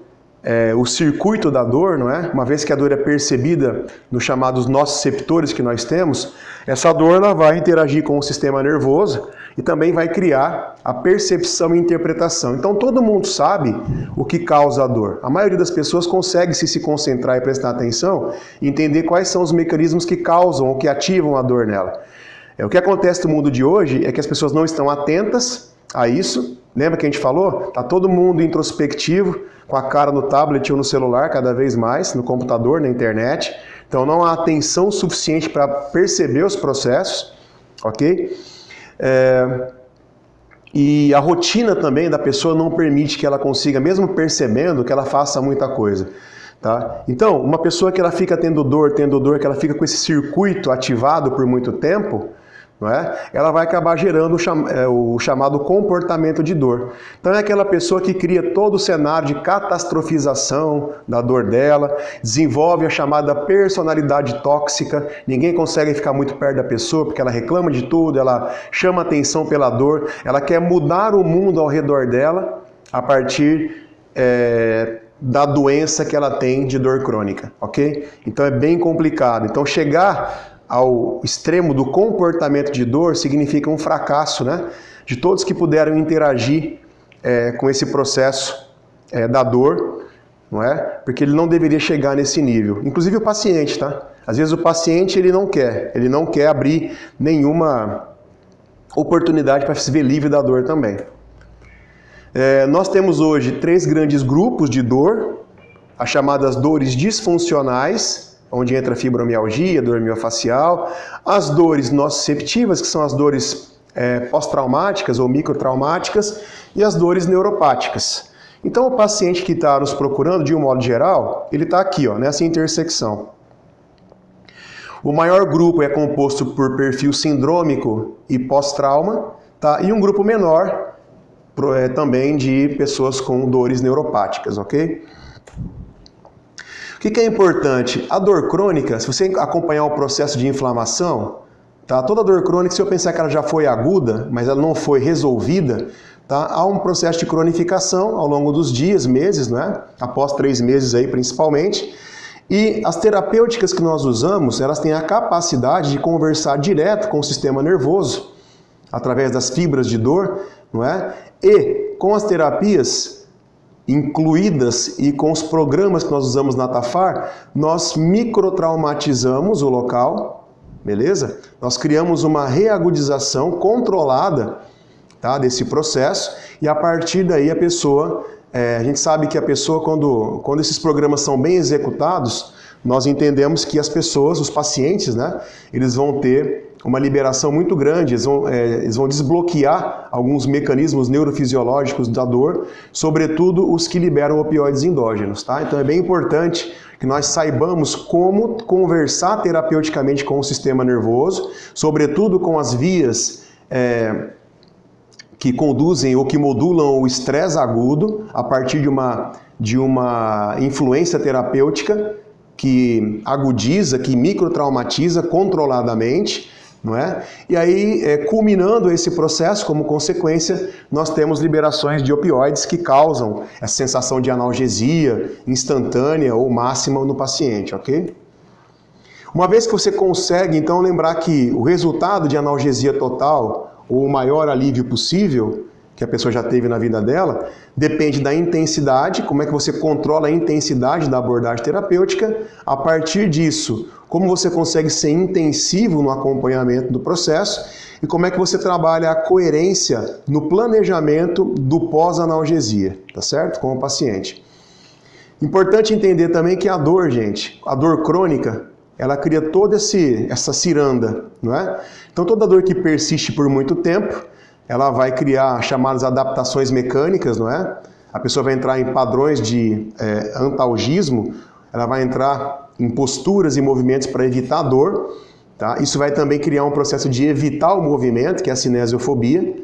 o circuito da dor, não é? Uma vez que a dor é percebida nos chamados nociceptores que nós temos, essa dor ela vai interagir com o sistema nervoso e também vai criar a percepção e interpretação. Então todo mundo sabe o que causa a dor. A maioria das pessoas consegue se concentrar e prestar atenção e entender quais são os mecanismos que causam ou que ativam a dor nela. O que acontece no mundo de hoje é que as pessoas não estão atentas a isso. Lembra que a gente falou? Está todo mundo introspectivo, com a cara no tablet ou no celular cada vez mais, no computador, na internet. Então não há atenção suficiente para perceber os processos, ok? E a rotina também da pessoa não permite que ela consiga, mesmo percebendo, que ela faça muita coisa. Tá? Então, uma pessoa que ela fica tendo dor, que ela fica com esse circuito ativado por muito tempo, não é? Ela vai acabar gerando o chamado comportamento de dor. Então é aquela pessoa que cria todo o cenário de catastrofização da dor dela, desenvolve a chamada personalidade tóxica, ninguém consegue ficar muito perto da pessoa porque ela reclama de tudo, ela chama atenção pela dor, ela quer mudar o mundo ao redor dela a partir da doença que ela tem de dor crônica, ok? Então é bem complicado. Então chegar ao extremo do comportamento de dor significa um fracasso, né? De todos que puderam interagir com esse processo da dor, não é? Porque ele não deveria chegar nesse nível. Inclusive o paciente, tá? Às vezes o paciente ele não quer abrir nenhuma oportunidade para se ver livre da dor também. Nós temos hoje 3 grandes grupos de dor, as chamadas dores disfuncionais, onde entra a fibromialgia, dor miofascial, as dores nociceptivas, que são as dores pós-traumáticas ou microtraumáticas, e as dores neuropáticas. Então o paciente que está nos procurando, de um modo geral, ele está aqui, ó, nessa intersecção. O maior grupo é composto por perfil sindrômico e pós-trauma, tá? E um grupo menor também de pessoas com dores neuropáticas, ok? O que é importante? A dor crônica, se você acompanhar o processo de inflamação, tá? Toda dor crônica, se eu pensar que ela já foi aguda, mas ela não foi resolvida, tá? Há um processo de cronificação ao longo dos dias, meses, né? Após 3 meses aí principalmente. E as terapêuticas que nós usamos, elas têm a capacidade de conversar direto com o sistema nervoso, através das fibras de dor, não é? E com as terapias incluídas e com os programas que nós usamos na Tafar, nós microtraumatizamos o local, beleza? Nós criamos uma reagudização controlada, tá, desse processo, e a partir daí a pessoa, a gente sabe que a pessoa, quando esses programas são bem executados, nós entendemos que as pessoas, os pacientes, né, eles vão ter uma liberação muito grande, eles vão desbloquear alguns mecanismos neurofisiológicos da dor, sobretudo os que liberam opioides endógenos, tá? Então é bem importante que nós saibamos como conversar terapeuticamente com o sistema nervoso, sobretudo com as vias que conduzem ou que modulam o estresse agudo a partir de uma influência terapêutica que agudiza, que microtraumatiza controladamente, não é? E aí, culminando esse processo, como consequência, nós temos liberações de opioides que causam essa sensação de analgesia instantânea ou máxima no paciente, ok? Uma vez que você consegue, então, lembrar que o resultado de analgesia total, ou o maior alívio possível, que a pessoa já teve na vida dela, depende da intensidade, como é que você controla a intensidade da abordagem terapêutica. A partir disso, como você consegue ser intensivo no acompanhamento do processo e como é que você trabalha a coerência no planejamento do pós-analgesia, tá certo? Com o paciente. Importante entender também que a dor, gente, a dor crônica, ela cria toda essa ciranda, não é? Então toda dor que persiste por muito tempo, ela vai criar chamadas adaptações mecânicas, não é? A pessoa vai entrar em padrões de antalgismo, ela vai entrar em posturas e movimentos para evitar a dor, tá? Isso vai também criar um processo de evitar o movimento, que é a cinesiofobia.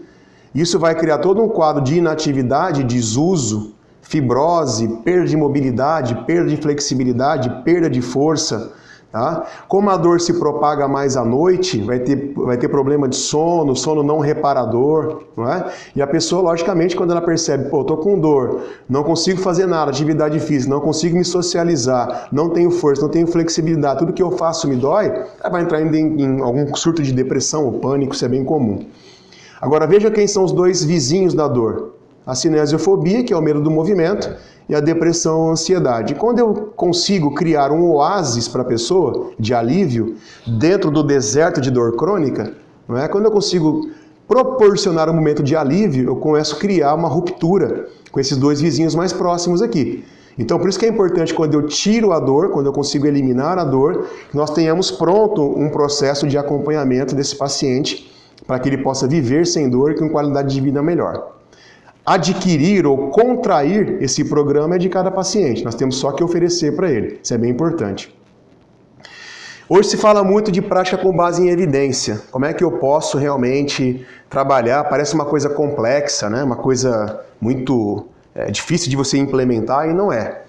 Isso vai criar todo um quadro de inatividade, desuso, fibrose, perda de mobilidade, perda de flexibilidade, perda de força. Tá? Como a dor se propaga mais à noite, vai ter problema de sono, sono não reparador, não é? E a pessoa, logicamente, quando ela percebe, pô, tô com dor, não consigo fazer nada, atividade física, não consigo me socializar, não tenho força, não tenho flexibilidade, tudo que eu faço me dói, ela vai entrar em algum surto de depressão ou pânico, isso é bem comum. Agora veja quem são os 2 vizinhos da dor. A cinesiofobia, que é o medo do movimento, e a depressão ou a ansiedade. Quando eu consigo criar um oásis para a pessoa, de alívio, dentro do deserto de dor crônica, não é? Quando eu consigo proporcionar um momento de alívio, eu começo a criar uma ruptura com esses 2 vizinhos mais próximos aqui. Então, por isso que é importante, quando eu tiro a dor, quando eu consigo eliminar a dor, que nós tenhamos pronto um processo de acompanhamento desse paciente, para que ele possa viver sem dor e com qualidade de vida melhor. Adquirir ou contrair esse programa é de cada paciente, nós temos só que oferecer para ele, isso é bem importante. Hoje se fala muito de prática com base em evidência, como é que eu posso realmente trabalhar, parece uma coisa complexa, né? Uma coisa muito difícil de você implementar e não é.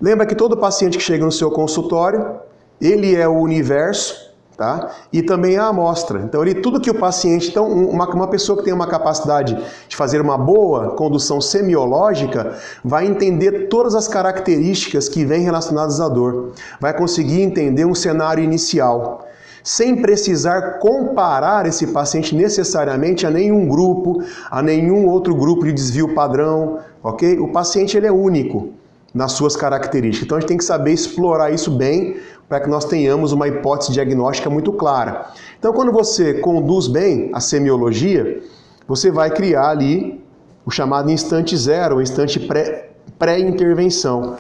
Lembra que todo paciente que chega no seu consultório, ele é o universo tá? E também a amostra. Então, tudo que o paciente... Então, uma pessoa que tem uma capacidade de fazer uma boa condução semiológica vai entender todas as características que vêm relacionadas à dor. Vai conseguir entender um cenário inicial, sem precisar comparar esse paciente necessariamente a nenhum grupo, a nenhum outro grupo de desvio padrão, ok? O paciente ele é único nas suas características. Então, a gente tem que saber explorar isso bem para que nós tenhamos uma hipótese diagnóstica muito clara. Então, quando você conduz bem a semiologia, você vai criar ali o chamado instante zero, o instante pré-intervenção.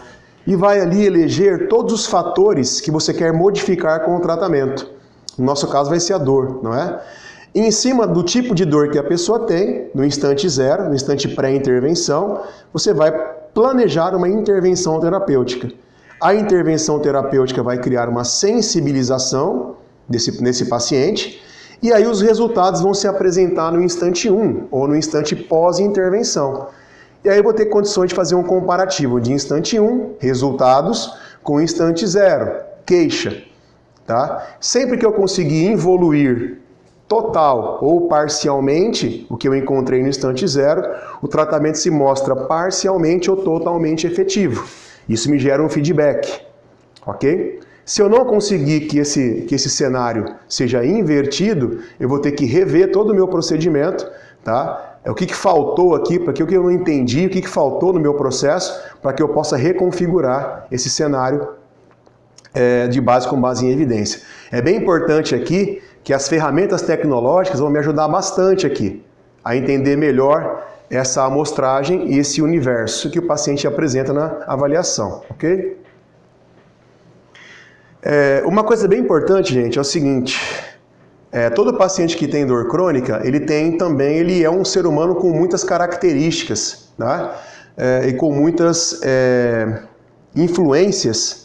E vai ali eleger todos os fatores que você quer modificar com o tratamento. No nosso caso vai ser a dor, não é? E em cima do tipo de dor que a pessoa tem, no instante zero, no instante pré-intervenção, você vai planejar uma intervenção terapêutica. A intervenção terapêutica vai criar uma sensibilização nesse paciente, e aí os resultados vão se apresentar no instante 1 ou no instante pós-intervenção. E aí eu vou ter condições de fazer um comparativo de instante 1, resultados, com instante 0, queixa. Tá? Sempre que eu conseguir evoluir total ou parcialmente o que eu encontrei no instante 0, o tratamento se mostra parcialmente ou totalmente efetivo. Isso me gera um feedback, ok? Se eu não conseguir que esse cenário seja invertido, eu vou ter que rever todo o meu procedimento, tá? O que faltou aqui, para que eu não entendi, o que faltou no meu processo, para que eu possa reconfigurar esse cenário com base em evidência. É bem importante aqui que as ferramentas tecnológicas vão me ajudar bastante aqui a entender melhor essa amostragem e esse universo que o paciente apresenta na avaliação, ok? Uma coisa bem importante, gente, é o seguinte: todo paciente que tem dor crônica, ele é um ser humano com muitas características, tá? E com muitas influências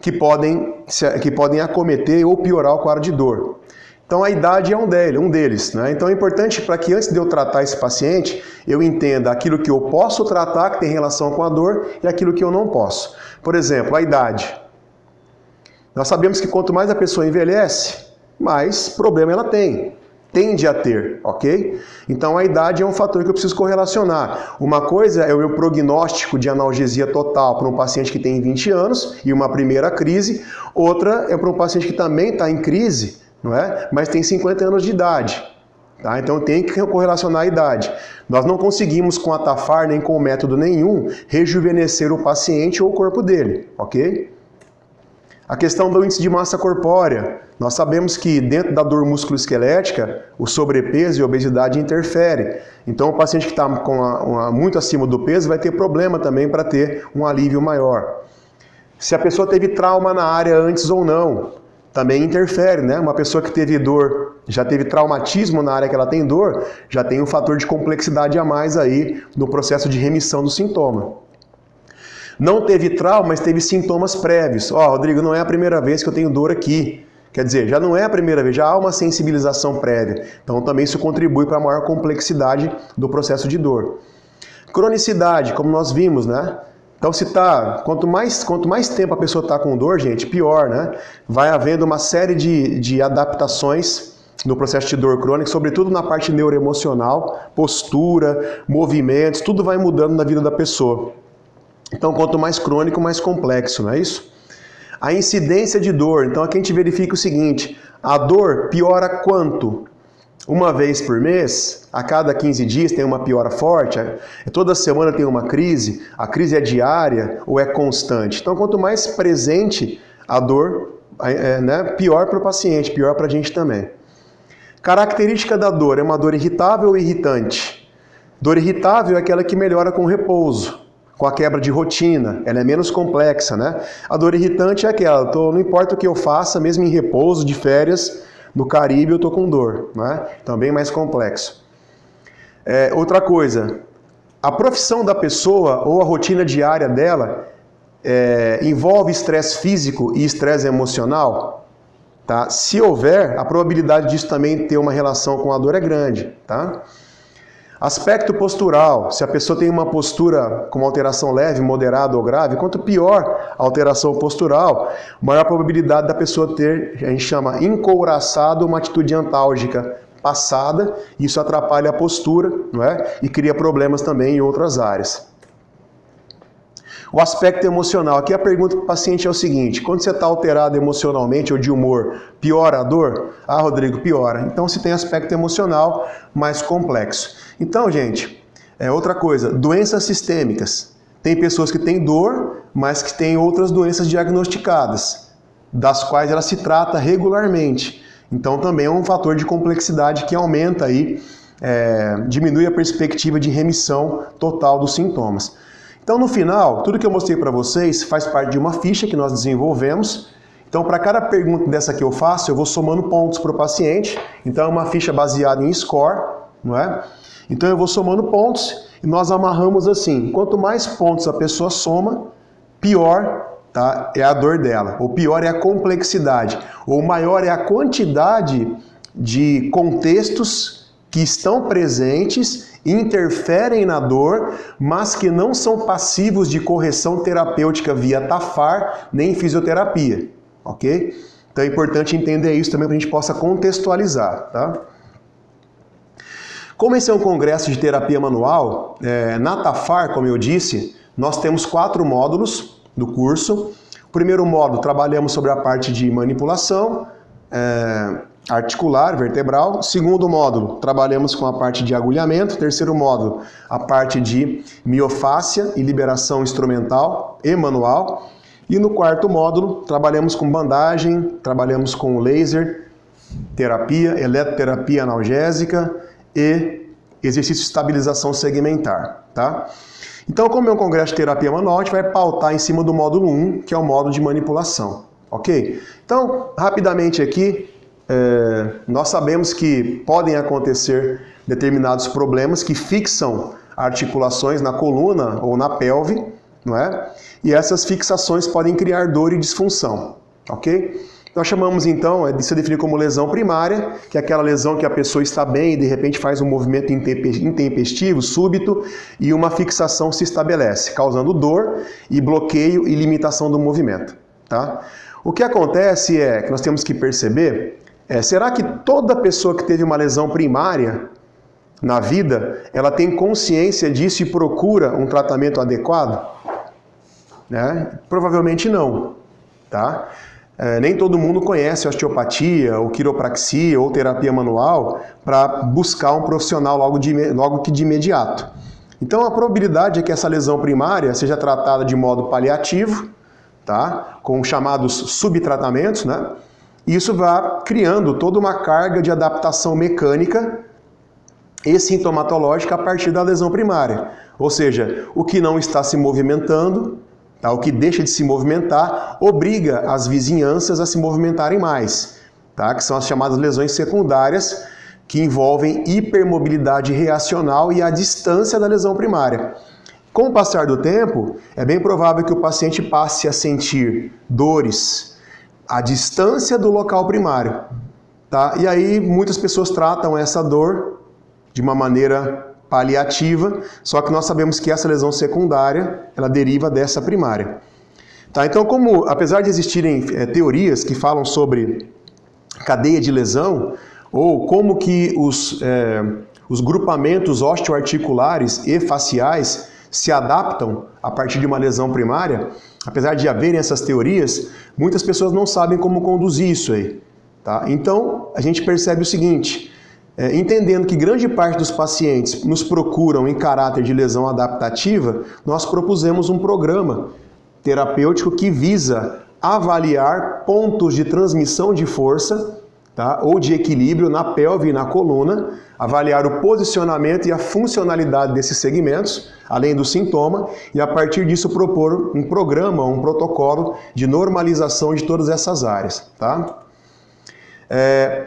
que podem acometer ou piorar o quadro de dor. Então a idade é um deles, né? Então é importante para que antes de eu tratar esse paciente, eu entenda aquilo que eu posso tratar, que tem relação com a dor, e aquilo que eu não posso. Por exemplo, a idade. Nós sabemos que quanto mais a pessoa envelhece, mais problema ela tende a ter, ok? Então a idade é um fator que eu preciso correlacionar. Uma coisa é o meu prognóstico de analgesia total para um paciente que tem 20 anos e uma primeira crise, outra é para um paciente que também está em crise, não é? Mas tem 50 anos de idade. Tá? Então tem que correlacionar a idade. Nós não conseguimos com a Tafar nem com método nenhum rejuvenescer o paciente ou o corpo dele, ok? A questão do índice de massa corpórea. Nós sabemos que dentro da dor musculoesquelética, o sobrepeso e a obesidade interferem. Então o paciente que está muito acima do peso vai ter problema também para ter um alívio maior. Se a pessoa teve trauma na área antes ou não, também interfere, né? Uma pessoa que teve dor, já teve traumatismo na área que ela tem dor, já tem um fator de complexidade a mais aí no processo de remissão do sintoma. Não teve trauma, mas teve sintomas prévios. Rodrigo, não é a primeira vez que eu tenho dor aqui. Quer dizer, já não é a primeira vez, já há uma sensibilização prévia. Então também isso contribui para a maior complexidade do processo de dor. Cronicidade, como nós vimos, né? Então quanto mais tempo a pessoa está com dor, gente, pior, né? Vai havendo uma série de adaptações no processo de dor crônica, sobretudo na parte neuroemocional, postura, movimentos, tudo vai mudando na vida da pessoa. Então, quanto mais crônico, mais complexo, não é isso? A incidência de dor. Então, aqui a gente verifica o seguinte: a dor piora quanto? Uma vez por mês? A cada 15 dias tem uma piora forte? Toda semana tem uma crise? A crise é diária ou é constante? Então, quanto mais presente a dor, né, pior para o paciente, pior para a gente também. Característica da dor: é uma dor irritável ou irritante? Dor irritável é aquela que melhora com repouso, com a quebra de rotina, ela é menos complexa, né? A dor irritante é aquela, não importa o que eu faça, mesmo em repouso, de férias, no Caribe eu tô com dor, né? Também mais complexo. Outra coisa, a profissão da pessoa ou a rotina diária dela envolve estresse físico e estresse emocional, tá? Se houver, a probabilidade disso também ter uma relação com a dor é grande, tá? Aspecto postural, se a pessoa tem uma postura com uma alteração leve, moderada ou grave, quanto pior a alteração postural, maior a probabilidade da pessoa ter, a gente chama encouraçado, uma atitude antálgica passada, isso atrapalha a postura, não é? E cria problemas também em outras áreas. O aspecto emocional, aqui a pergunta para o paciente é o seguinte: quando você está alterado emocionalmente ou de humor, piora a dor? Ah, Rodrigo, piora. Então se tem aspecto emocional mais complexo. Então, gente, outra coisa, doenças sistêmicas. Tem pessoas que têm dor, mas que têm outras doenças diagnosticadas, das quais ela se trata regularmente. Então também é um fator de complexidade que aumenta aí, diminui a perspectiva de remissão total dos sintomas. Então, no final, tudo que eu mostrei para vocês faz parte de uma ficha que nós desenvolvemos. Então, para cada pergunta dessa que eu faço, eu vou somando pontos para o paciente. Então, é uma ficha baseada em score, não é? Então, eu vou somando pontos e nós amarramos assim. Quanto mais pontos a pessoa soma, pior, tá, é a dor dela. Ou pior é a complexidade. Ou maior é a quantidade de contextos que estão presentes, interferem na dor, mas que não são passivos de correção terapêutica via TAFAR nem fisioterapia, ok? Então é importante entender isso também para a gente possa contextualizar, tá? Como esse é um congresso de terapia manual, na TAFAR, como eu disse, nós temos 4 módulos do curso. O primeiro módulo trabalhamos sobre a parte de manipulação, articular, vertebral. Segundo módulo, trabalhamos com a parte de agulhamento. Terceiro módulo, a parte de miofáscia e liberação instrumental e manual. E no quarto módulo, trabalhamos com bandagem, trabalhamos com laser, terapia, eletroterapia analgésica e exercício de estabilização segmentar, tá? Então, como é um congresso de terapia manual, a gente vai pautar em cima do módulo 1, que é o módulo de manipulação, ok? Então, rapidamente aqui, nós sabemos que podem acontecer determinados problemas que fixam articulações na coluna ou na pelve, não é? E essas fixações podem criar dor e disfunção, ok? Nós chamamos então, isso é definido como lesão primária, que é aquela lesão que a pessoa está bem e de repente faz um movimento intempestivo, súbito, e uma fixação se estabelece, causando dor e bloqueio e limitação do movimento, tá? O que acontece é que nós temos que perceber, será que toda pessoa que teve uma lesão primária na vida, ela tem consciência disso e procura um tratamento adequado? Né? Provavelmente não, tá? Nem todo mundo conhece osteopatia, ou quiropraxia, ou terapia manual para buscar um profissional logo que de imediato. Então a probabilidade é que essa lesão primária seja tratada de modo paliativo, tá? Com chamados subtratamentos, né? E isso vai criando toda uma carga de adaptação mecânica e sintomatológica a partir da lesão primária. Ou seja, o que não está se movimentando, tá? O que deixa de se movimentar, obriga as vizinhanças a se movimentarem mais, tá? Que são as chamadas lesões secundárias, que envolvem hipermobilidade reacional e a distância da lesão primária. Com o passar do tempo, é bem provável que o paciente passe a sentir dores à distância do local primário, tá? E aí muitas pessoas tratam essa dor de uma maneira paliativa, só que nós sabemos que essa lesão secundária, ela deriva dessa primária. Tá? Então, apesar de existirem teorias que falam sobre cadeia de lesão, ou como que os grupamentos osteoarticulares e faciais se adaptam a partir de uma lesão primária, apesar de haverem essas teorias, muitas pessoas não sabem como conduzir isso aí. Tá? Então, a gente percebe o seguinte, entendendo que grande parte dos pacientes nos procuram em caráter de lesão adaptativa, nós propusemos um programa terapêutico que visa avaliar pontos de transmissão de força, tá? Ou de equilíbrio na pelve e na coluna, avaliar o posicionamento e a funcionalidade desses segmentos, além do sintoma, e a partir disso propor um programa, um protocolo de normalização de todas essas áreas. Tá?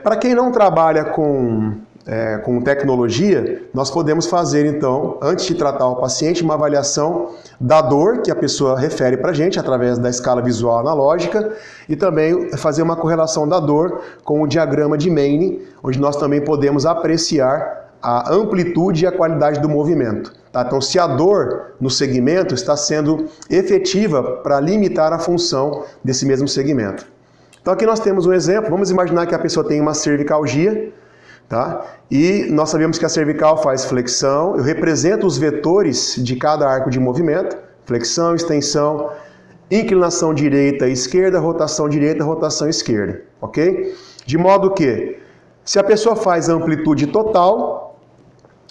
Para quem não trabalha com tecnologia, nós podemos fazer então, antes de tratar o paciente, uma avaliação da dor que a pessoa refere para a gente através da escala visual analógica e também fazer uma correlação da dor com o diagrama de Mayne, onde nós também podemos apreciar a amplitude e a qualidade do movimento. Tá? Então, se a dor no segmento está sendo efetiva para limitar a função desse mesmo segmento. Então, aqui nós temos um exemplo. Vamos imaginar que a pessoa tem uma cervicalgia, tá? E nós sabemos que a cervical faz flexão. Eu represento os vetores de cada arco de movimento: flexão, extensão, inclinação direita e esquerda, rotação esquerda, ok? De modo que, se a pessoa faz a amplitude total,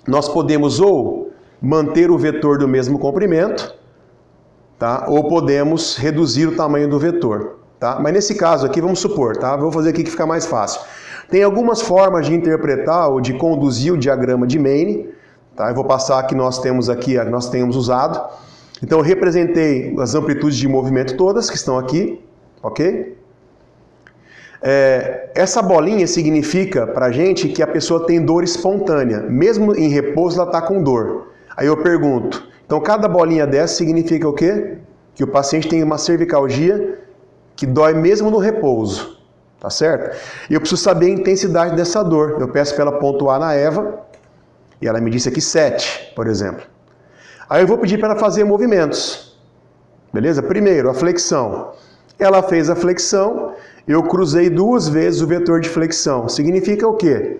nós podemos ou manter o vetor do mesmo comprimento, tá? Ou podemos reduzir o tamanho do vetor, tá? Mas nesse caso aqui, vamos supor, tá? Vou fazer aqui que fica mais fácil. Tem algumas formas de interpretar ou de conduzir o diagrama de Maine, tá? Eu vou passar que nós temos usado. Então eu representei as amplitudes de movimento todas que estão aqui, ok? Essa bolinha significa pra gente que a pessoa tem dor espontânea. Mesmo em repouso ela está com dor. Aí eu pergunto, então cada bolinha dessa significa o quê? Que o paciente tem uma cervicalgia que dói mesmo no repouso, tá certo? E eu preciso saber a intensidade dessa dor. Eu peço para ela pontuar na EVA, e ela me disse aqui 7, por exemplo. Aí eu vou pedir para ela fazer movimentos, beleza? Primeiro, a flexão. Ela fez a flexão, eu cruzei 2 vezes o vetor de flexão. Significa o quê?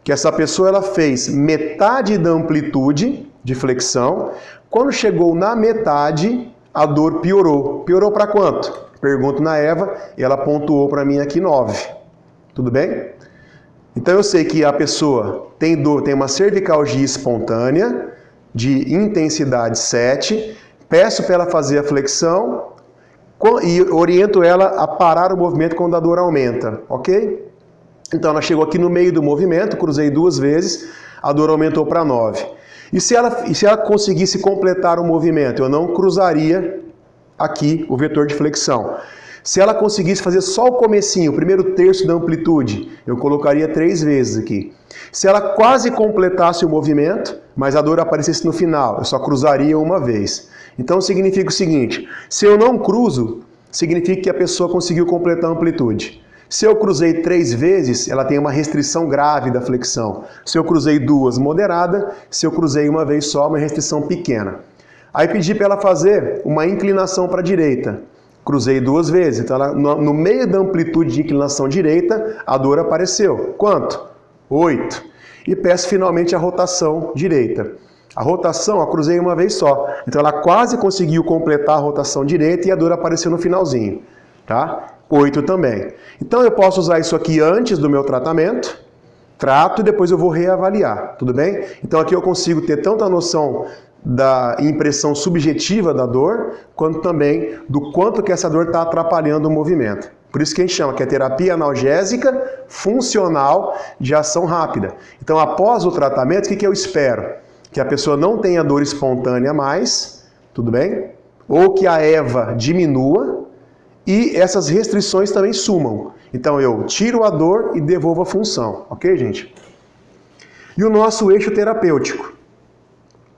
Que essa pessoa ela fez metade da amplitude de flexão. Quando chegou na metade, a dor piorou. Piorou para quanto? Pergunto na EVA e ela pontuou para mim aqui 9. Tudo bem? Então eu sei que a pessoa tem dor, tem uma cervicalgia espontânea de intensidade 7, peço para ela fazer a flexão e oriento ela a parar o movimento quando a dor aumenta, ok? Então ela chegou aqui no meio do movimento, cruzei 2 vezes, a dor aumentou para 9. E se ela conseguisse completar o movimento, eu não cruzaria aqui o vetor de flexão. Se ela conseguisse fazer só o comecinho, o primeiro terço da amplitude, eu colocaria 3 vezes aqui. Se ela quase completasse o movimento, mas a dor aparecesse no final, eu só cruzaria uma vez. Então significa o seguinte, se eu não cruzo, significa que a pessoa conseguiu completar a amplitude. Se eu cruzei 3 vezes, ela tem uma restrição grave da flexão. Se eu cruzei 2, moderada. Se eu cruzei uma vez só, uma restrição pequena. Aí pedi para ela fazer uma inclinação para a direita. Cruzei 2 vezes. Então, no meio da amplitude de inclinação direita, a dor apareceu. Quanto? 8. E peço finalmente a rotação direita. A rotação, eu cruzei uma vez só. Então, ela quase conseguiu completar a rotação direita e a dor apareceu no finalzinho. Tá? 8 também. Então, eu posso usar isso aqui antes do meu tratamento, trato e depois eu vou reavaliar. Tudo bem? Então, aqui eu consigo ter tanto a noção da impressão subjetiva da dor, quanto também do quanto que essa dor está atrapalhando o movimento. Por isso que a gente chama que é terapia analgésica funcional de ação rápida. Então, após o tratamento, o que eu espero? Que a pessoa não tenha dor espontânea mais, tudo bem? Ou que a EVA diminua e essas restrições também sumam. Então, eu tiro a dor e devolvo a função. Ok, gente? E o nosso eixo terapêutico.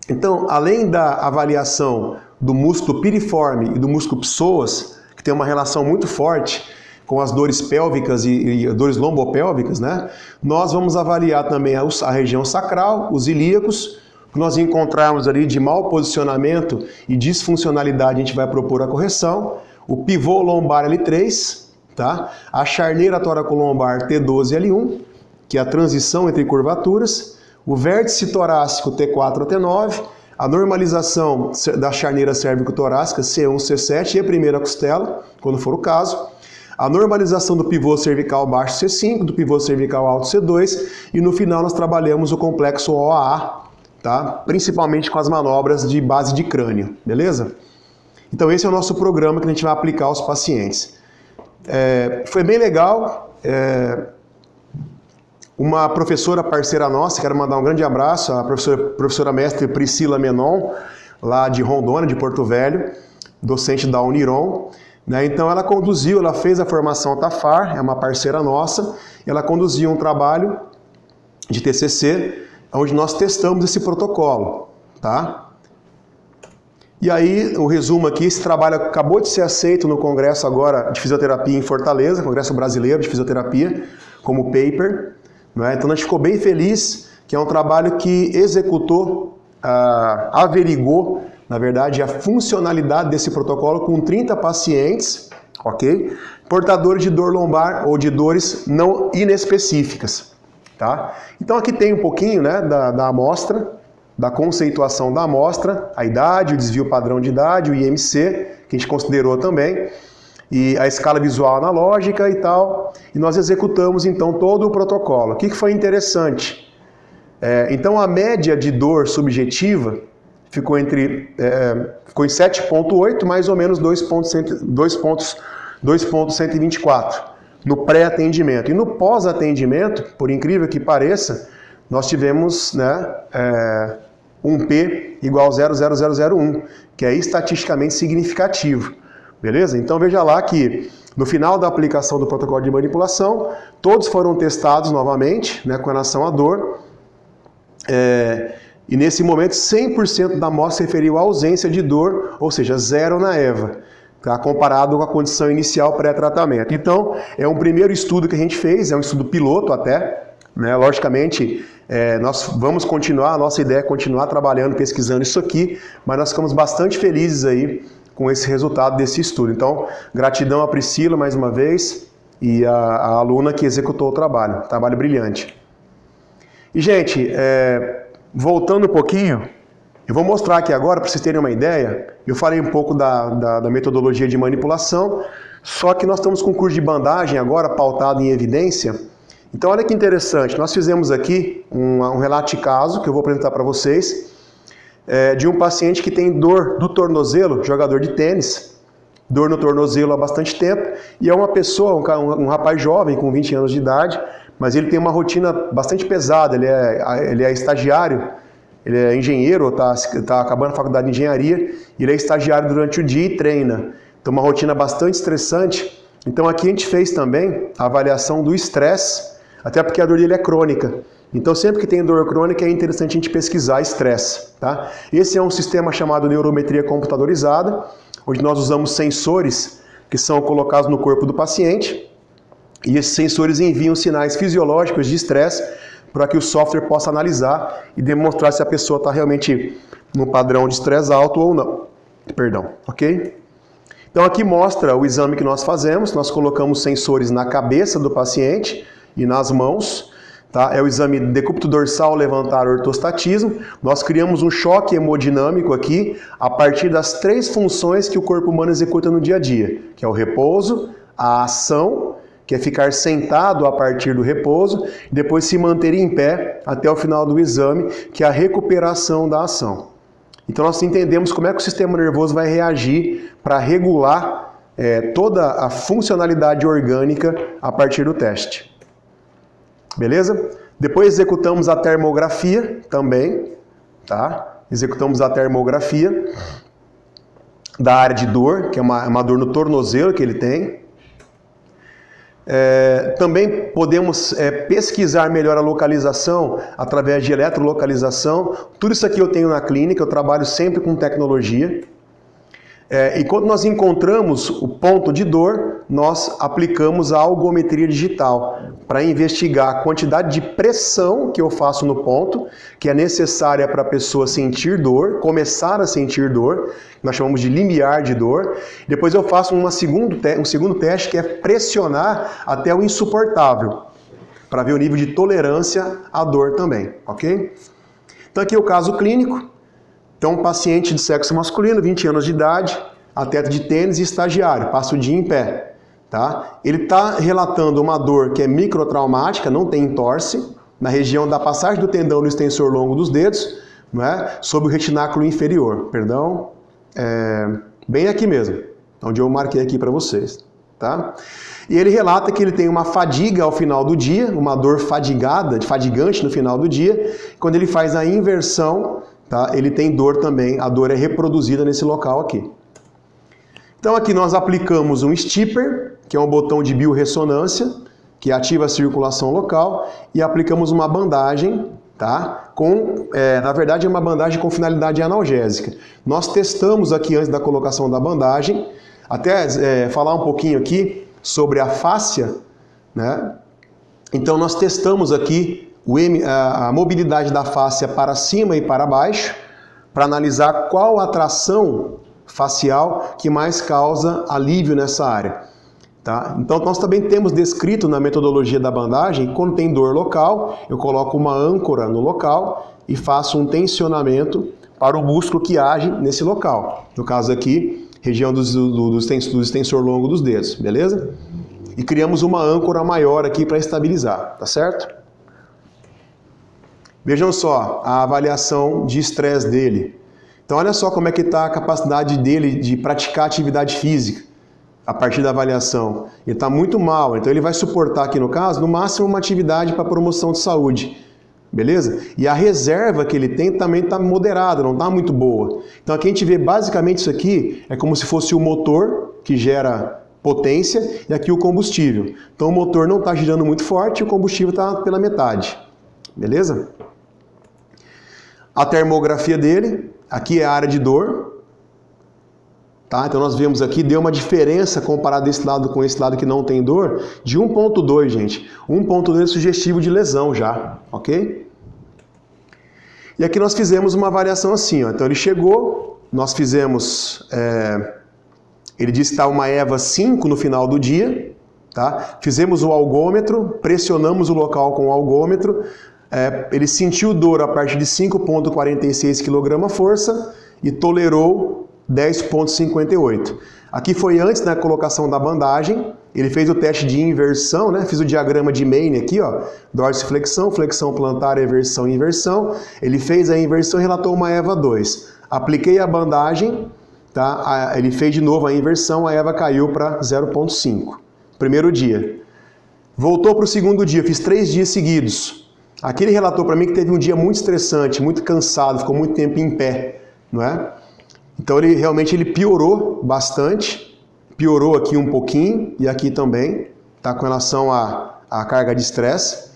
Então, além da avaliação do músculo piriforme e do músculo psoas, que tem uma relação muito forte com as dores pélvicas e dores lombopélvicas, né? Nós vamos avaliar também a região sacral, os ilíacos, que nós encontrarmos ali de mau posicionamento e disfuncionalidade, a gente vai propor a correção, o pivô lombar L3, tá? A charneira tóraco-lombar T12 L1, que é a transição entre curvaturas, o vértice torácico T4 a T9, a normalização da charneira cérvico-torácica C1, C7 e a primeira costela, quando for o caso, a normalização do pivô cervical baixo C5, do pivô cervical alto C2 e no final nós trabalhamos o complexo OAA, tá? Principalmente com as manobras de base de crânio, beleza? Então esse é o nosso programa que a gente vai aplicar aos pacientes. Foi bem legal. Uma professora parceira nossa, quero mandar um grande abraço, a professora mestre Priscila Menon, lá de Rondônia, de Porto Velho, docente da Uniron, né? Então ela fez a formação TAFAR, é uma parceira nossa, ela conduziu um trabalho de TCC, onde nós testamos esse protocolo, tá? E aí, o resumo aqui, esse trabalho acabou de ser aceito no Congresso agora de Fisioterapia em Fortaleza, Congresso Brasileiro de Fisioterapia, como paper. Então a gente ficou bem feliz que é um trabalho que executou, averigou, na verdade, a funcionalidade desse protocolo com 30 pacientes, ok? Portadores de dor lombar ou de dores não inespecíficas, tá? Então aqui tem um pouquinho, né, da amostra, da conceituação da amostra, a idade, o desvio padrão de idade, o IMC, que a gente considerou também, e a escala visual analógica e tal, e nós executamos então todo o protocolo. O que foi interessante? Então a média de dor subjetiva ficou em 7,8, mais ou menos 2,124 no pré-atendimento. E no pós-atendimento, por incrível que pareça, nós tivemos, né, um P igual a 0,0001, que é estatisticamente significativo. Beleza? Então veja lá que no final da aplicação do protocolo de manipulação, todos foram testados novamente, né, com relação à dor. E nesse momento 100% da amostra referiu a ausência de dor, ou seja, zero na EVA, tá? Comparado com a condição inicial pré-tratamento. Então, é um primeiro estudo que a gente fez, é um estudo piloto até, né? Logicamente, nós vamos continuar, a nossa ideia é continuar trabalhando, pesquisando isso aqui, mas nós ficamos bastante felizes aí com esse resultado desse estudo. Então, gratidão a Priscila mais uma vez e a aluna que executou o trabalho brilhante. E, gente, voltando um pouquinho, eu vou mostrar aqui agora, para vocês terem uma ideia, eu falei um pouco da metodologia de manipulação, só que nós estamos com um curso de bandagem agora, pautado em evidência. Então, olha que interessante, nós fizemos aqui um relato de caso, que eu vou apresentar para vocês, de um paciente que tem dor do tornozelo, jogador de tênis, dor no tornozelo há bastante tempo, e é uma pessoa, um rapaz jovem, com 20 anos de idade, mas ele tem uma rotina bastante pesada, ele é estagiário, ele é engenheiro, está acabando a faculdade de engenharia, e ele é estagiário durante o dia e treina. Então uma rotina bastante estressante. Então aqui a gente fez também a avaliação do estresse, até porque a dor dele é crônica. Então sempre que tem dor crônica é interessante a gente pesquisar estresse. Tá? Esse é um sistema chamado neurometria computadorizada, onde nós usamos sensores que são colocados no corpo do paciente, e esses sensores enviam sinais fisiológicos de estresse para que o software possa analisar e demonstrar se a pessoa está realmente no padrão de estresse alto ou não. Perdão, ok? Então aqui mostra o exame que nós fazemos, nós colocamos sensores na cabeça do paciente e nas mãos, tá? É o exame decúbito dorsal, levantar, ortostatismo. Nós criamos um choque hemodinâmico aqui a partir das 3 funções que o corpo humano executa no dia a dia, que é o repouso, a ação, que é ficar sentado a partir do repouso, e depois se manter em pé até o final do exame, que é a recuperação da ação. Então nós entendemos como é que o sistema nervoso vai reagir para regular toda a funcionalidade orgânica a partir do teste. Beleza? Depois executamos a termografia também, tá? Executamos a termografia da área de dor, que é uma dor no tornozelo que ele tem. Também podemos pesquisar melhor a localização através de eletrolocalização. Tudo isso aqui eu tenho na clínica, eu trabalho sempre com tecnologia. E quando nós encontramos o ponto de dor, nós aplicamos a algometria digital para investigar a quantidade de pressão que eu faço no ponto, que é necessária para a pessoa sentir dor, começar a sentir dor, nós chamamos de limiar de dor. Depois eu faço um segundo teste, que é pressionar até o insuportável, para ver o nível de tolerância à dor também, ok? Então aqui é o caso clínico. Então, um paciente de sexo masculino, 20 anos de idade, atleta de tênis e estagiário, passa o dia em pé. Tá? Ele está relatando uma dor que é microtraumática, não tem entorse, na região da passagem do tendão no extensor longo dos dedos, não é? Sob o retináculo inferior. Perdão, bem aqui mesmo, onde eu marquei aqui para vocês. Tá? E ele relata que ele tem uma fadiga ao final do dia, uma dor fadigante no final do dia. Quando ele faz a inversão, tá? Ele tem dor também, a dor é reproduzida nesse local aqui. Então aqui nós aplicamos um stipper, que é um botão de biorressonância, que ativa a circulação local, e aplicamos uma bandagem, tá? Na verdade é uma bandagem com finalidade analgésica. Nós testamos aqui antes da colocação da bandagem, até falar um pouquinho aqui sobre a fáscia, né? Então nós testamos aqui a mobilidade da face para cima e para baixo, para analisar qual a tração facial que mais causa alívio nessa área. Tá? Então nós também temos descrito na metodologia da bandagem, quando tem dor local, eu coloco uma âncora no local e faço um tensionamento para o músculo que age nesse local. No caso aqui, região do extensor longo dos dedos, beleza? E criamos uma âncora maior aqui para estabilizar, tá certo? Vejam só a avaliação de estresse dele. Então olha só como é que está a capacidade dele de praticar atividade física a partir da avaliação. Ele está muito mal, então ele vai suportar aqui no caso, no máximo uma atividade para promoção de saúde. Beleza? E a reserva que ele tem também está moderada, não está muito boa. Então aqui a gente vê basicamente isso aqui, é como se fosse o motor que gera potência e aqui o combustível. Então o motor não está girando muito forte e o combustível está pela metade. Beleza? A termografia dele, aqui é a área de dor. Tá? Então nós vemos aqui, deu uma diferença comparado desse lado com esse lado que não tem dor, de 1.2, gente. 1.2 é sugestivo de lesão já, ok? E aqui nós fizemos uma avaliação assim, ó. Então ele chegou, nós fizemos, ele disse que está uma EVA 5 no final do dia, tá? Fizemos o algômetro, pressionamos o local com o algômetro, ele sentiu dor a partir de 5,46 kgf e tolerou 10,58. Aqui foi antes da colocação da bandagem, ele fez o teste de inversão, né? Fiz o diagrama de Mayne aqui, ó, dorsiflexão, flexão plantar, eversão e inversão. Ele fez a inversão e relatou uma EVA 2. Apliquei a bandagem, tá? Ele fez de novo a inversão, a EVA caiu para 0,5. Primeiro dia. Voltou para o segundo dia, fiz 3 dias seguidos. Aqui ele relatou para mim que teve um dia muito estressante, muito cansado, ficou muito tempo em pé, não é? Então ele realmente piorou bastante, piorou aqui um pouquinho e aqui também, tá, com relação à carga de estresse.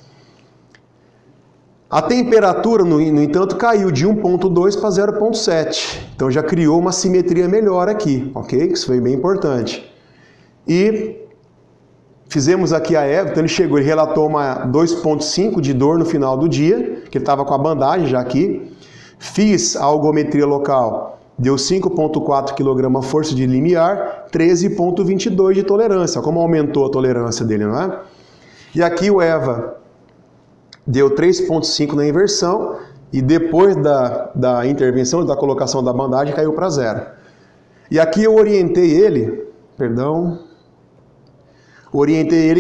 A temperatura, no entanto, caiu de 1.2 para 0.7, então já criou uma simetria melhor aqui, ok? Isso foi bem importante. E fizemos aqui a EVA, então ele relatou uma 2.5 de dor no final do dia, que ele estava com a bandagem já aqui. Fiz a algometria local. Deu 5,4 kgf de limiar, 13,22 de tolerância. Como aumentou a tolerância dele, não é? E aqui o EVA deu 3,5 na inversão e depois da intervenção, da colocação da bandagem, caiu para 0. E aqui eu orientei ele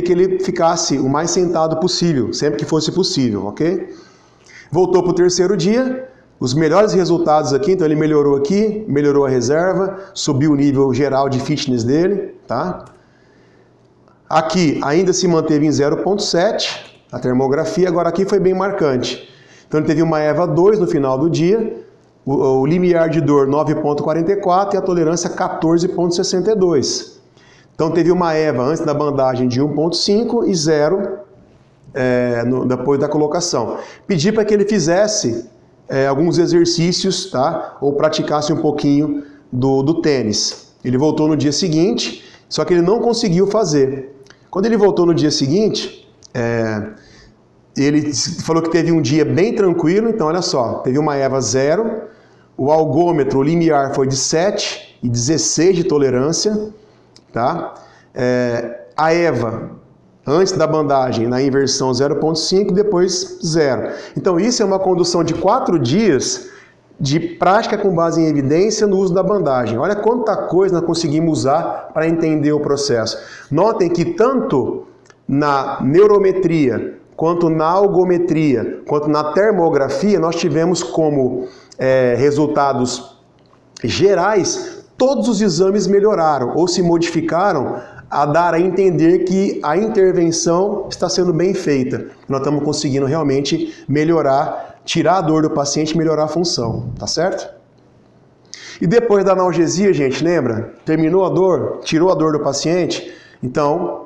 que ele ficasse o mais sentado possível, sempre que fosse possível, ok? Voltou para o terceiro dia. Os melhores resultados aqui, então ele melhorou aqui, melhorou a reserva, subiu o nível geral de fitness dele, tá? Aqui ainda se manteve em 0.7, a termografia, agora aqui foi bem marcante. Então ele teve uma EVA 2 no final do dia, o limiar de dor 9.44 e a tolerância 14.62. Então teve uma EVA antes da bandagem de 1.5 e 0 depois da colocação. Pedi para que ele fizesse alguns exercícios, tá? Ou praticasse um pouquinho do tênis. Ele voltou no dia seguinte, só que ele não conseguiu fazer. Quando ele voltou no dia seguinte, ele falou que teve um dia bem tranquilo, então olha só, teve uma EVA 0, o algômetro, o limiar foi de 7 e 16 de tolerância, tá? A EVA antes da bandagem, na inversão 0,5, depois 0. Então isso é uma condução de 4 dias de prática com base em evidência no uso da bandagem. Olha quanta coisa nós conseguimos usar para entender o processo. Notem que tanto na neurometria, quanto na algometria, quanto na termografia, nós tivemos como resultados gerais, todos os exames melhoraram ou se modificaram a dar a entender que a intervenção está sendo bem feita. Nós estamos conseguindo realmente melhorar, tirar a dor do paciente e melhorar a função, tá certo? E depois da analgesia, gente, lembra? Terminou a dor, tirou a dor do paciente, então,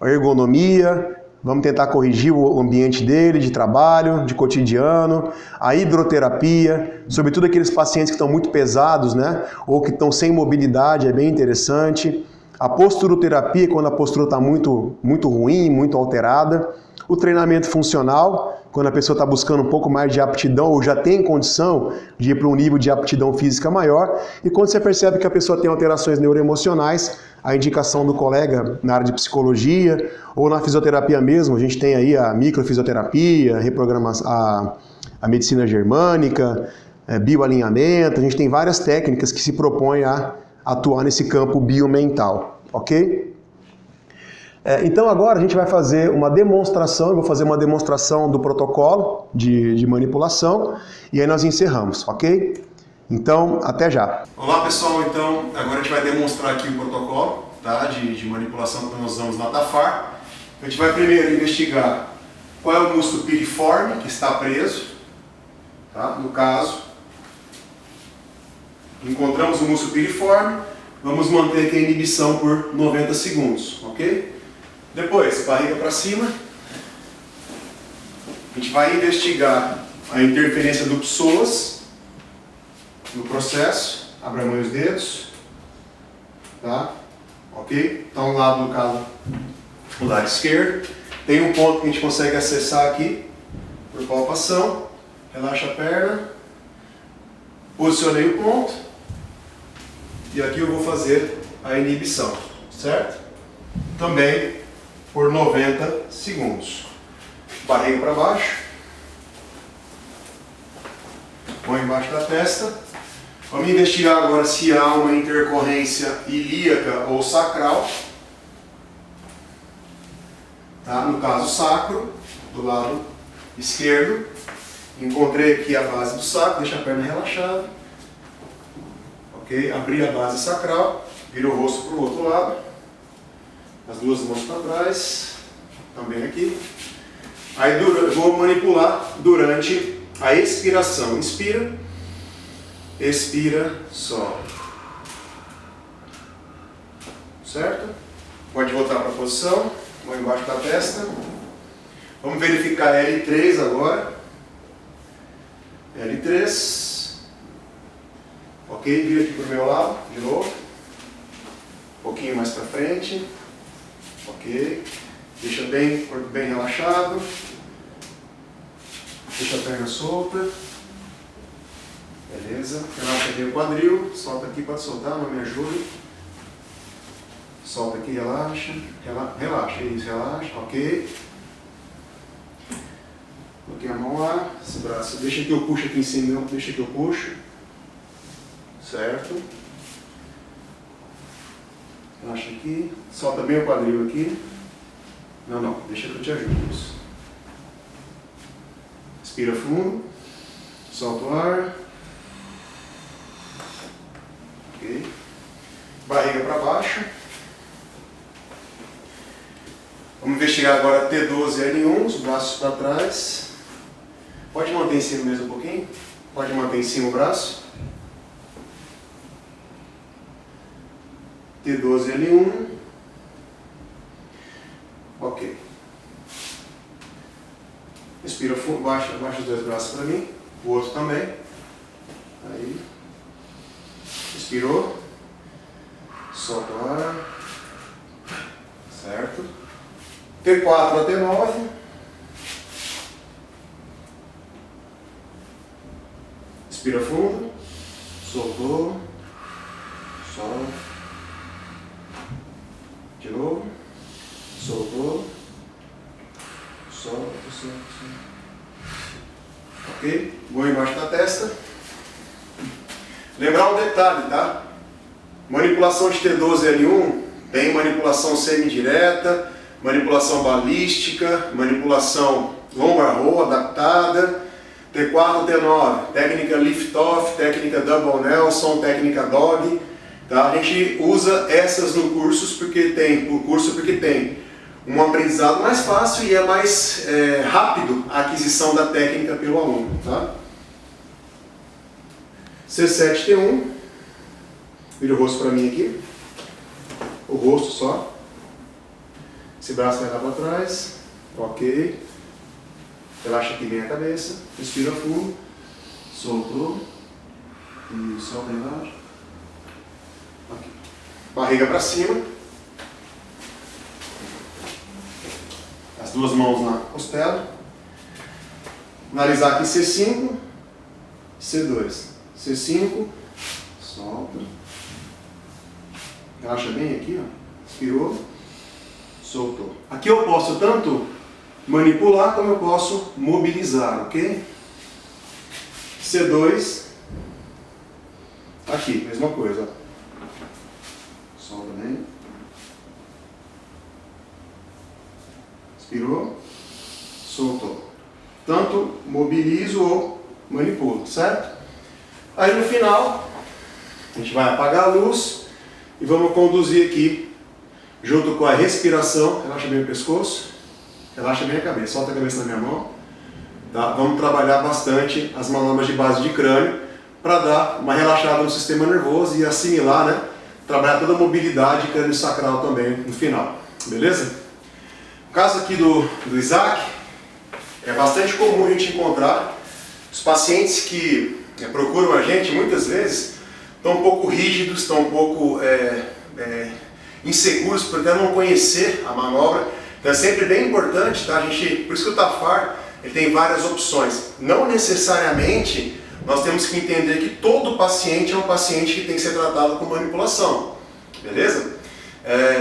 a ergonomia, vamos tentar corrigir o ambiente dele, de trabalho, de cotidiano, a hidroterapia, sobretudo aqueles pacientes que estão muito pesados, né? Ou que estão sem mobilidade, é bem interessante. A posturoterapia, quando a postura está muito ruim, muito alterada. O treinamento funcional, quando a pessoa está buscando um pouco mais de aptidão ou já tem condição de ir para um nível de aptidão física maior. E quando você percebe que a pessoa tem alterações neuroemocionais, a indicação do colega na área de psicologia ou na fisioterapia mesmo, a gente tem aí a microfisioterapia, a medicina germânica, bioalinhamento, a gente tem várias técnicas que se propõem a atuar nesse campo biomental, ok? Então agora a gente vai fazer uma demonstração, eu vou fazer uma demonstração do protocolo de manipulação e aí nós encerramos, ok? Então, até já. Olá pessoal, então agora a gente vai demonstrar aqui o protocolo, tá, de manipulação que nós usamos na TAFAR. A gente vai primeiro investigar qual é o músculo piriforme que está preso, tá? No caso, encontramos o músculo piriforme, vamos manter aqui a inibição por 90 segundos, ok? Depois, barriga para cima, a gente vai investigar a interferência do psoas no processo, abra a mão e os dedos, tá? Ok? Então, o lado, no caso, o lado esquerdo, tem um ponto que a gente consegue acessar aqui, por palpação, relaxa a perna, posicionei o ponto, e aqui eu vou fazer a inibição, certo? Também por 90 segundos. Barriga para baixo, põe embaixo da testa. Vamos investigar agora se há uma intercorrência ilíaca ou sacral. Tá? No caso sacro, do lado esquerdo. Encontrei aqui a base do sacro, deixa a perna relaxada. Ok? Abri a base sacral, vira o rosto para o outro lado. As duas mãos para trás, também aqui. Aí vou manipular durante a expiração. Inspira, expira, solta. Certo? Pode voltar para a posição, mão embaixo da testa. Vamos verificar L3 agora. L3. Ok, vira aqui para o meu lado, de novo. Um pouquinho mais para frente. Ok, deixa bem, corpo bem relaxado, deixa a perna solta, beleza, relaxa bem o quadril, solta aqui para soltar, não me ajuda, solta aqui, relaxa, relaxa, isso, relaxa, ok, coloquei a mão lá, esse braço, deixa que eu puxo aqui em cima, não, deixa que eu puxo, certo. Relaxa aqui, solta bem o quadril aqui. Não, deixa que eu te ajudo. Isso. Respira fundo, solta o ar. Ok. Barriga para baixo. Vamos investigar agora T12L1, os braços para trás. Pode manter em cima mesmo um pouquinho? Pode manter em cima o braço. T12L1. Ok. Respira fundo, baixa os dois braços para mim. O outro também. Aí. Expirou. Solta o ar. Certo. T4 a T9. Expira fundo. Soltou. Solta. De novo. Soltou. Solta. Ok? Vou embaixo da testa. Lembrar um detalhe, tá? Manipulação de T12L1 tem manipulação semidireta, manipulação balística, manipulação lombar roll adaptada, T4, T9, técnica lift-off, técnica double Nelson, técnica dog. Tá? A gente usa essas no curso porque tem um aprendizado mais fácil e é mais rápido a aquisição da técnica pelo aluno. Tá? C7T1, vira o rosto para mim aqui, o rosto só, esse braço vai lá para trás, ok, relaxa aqui bem a cabeça, respira fundo, soltou, e solta, relaxa, aqui. Barriga para cima, as as duas mãos na costela. Analisar aqui C5, C2. C5, solta. Relaxa bem aqui, ó. Inspirou, soltou. Aqui eu posso tanto manipular como eu posso mobilizar, ok? C2, aqui, mesma coisa, ó. Solta bem. Inspirou, soltou. Tanto mobilizo ou manipulo, certo? Aí no final, a gente vai apagar a luz e vamos conduzir aqui, junto com a respiração. Relaxa bem o pescoço, relaxa bem a cabeça, solta a cabeça na minha mão. Tá? Vamos trabalhar bastante as manobras de base de crânio para dar uma relaxada no sistema nervoso e assimilar, né? Trabalhar toda a mobilidade crânio-sacral também no final, beleza? No caso aqui do Isaac, é bastante comum a gente encontrar os pacientes que procuram a gente, muitas vezes, estão um pouco rígidos, estão um pouco inseguros por até não conhecer a manobra. Então é sempre bem importante, tá? Por isso que o Tafar ele tem várias opções. Não necessariamente nós temos que entender que todo paciente é um paciente que tem que ser tratado com manipulação, beleza?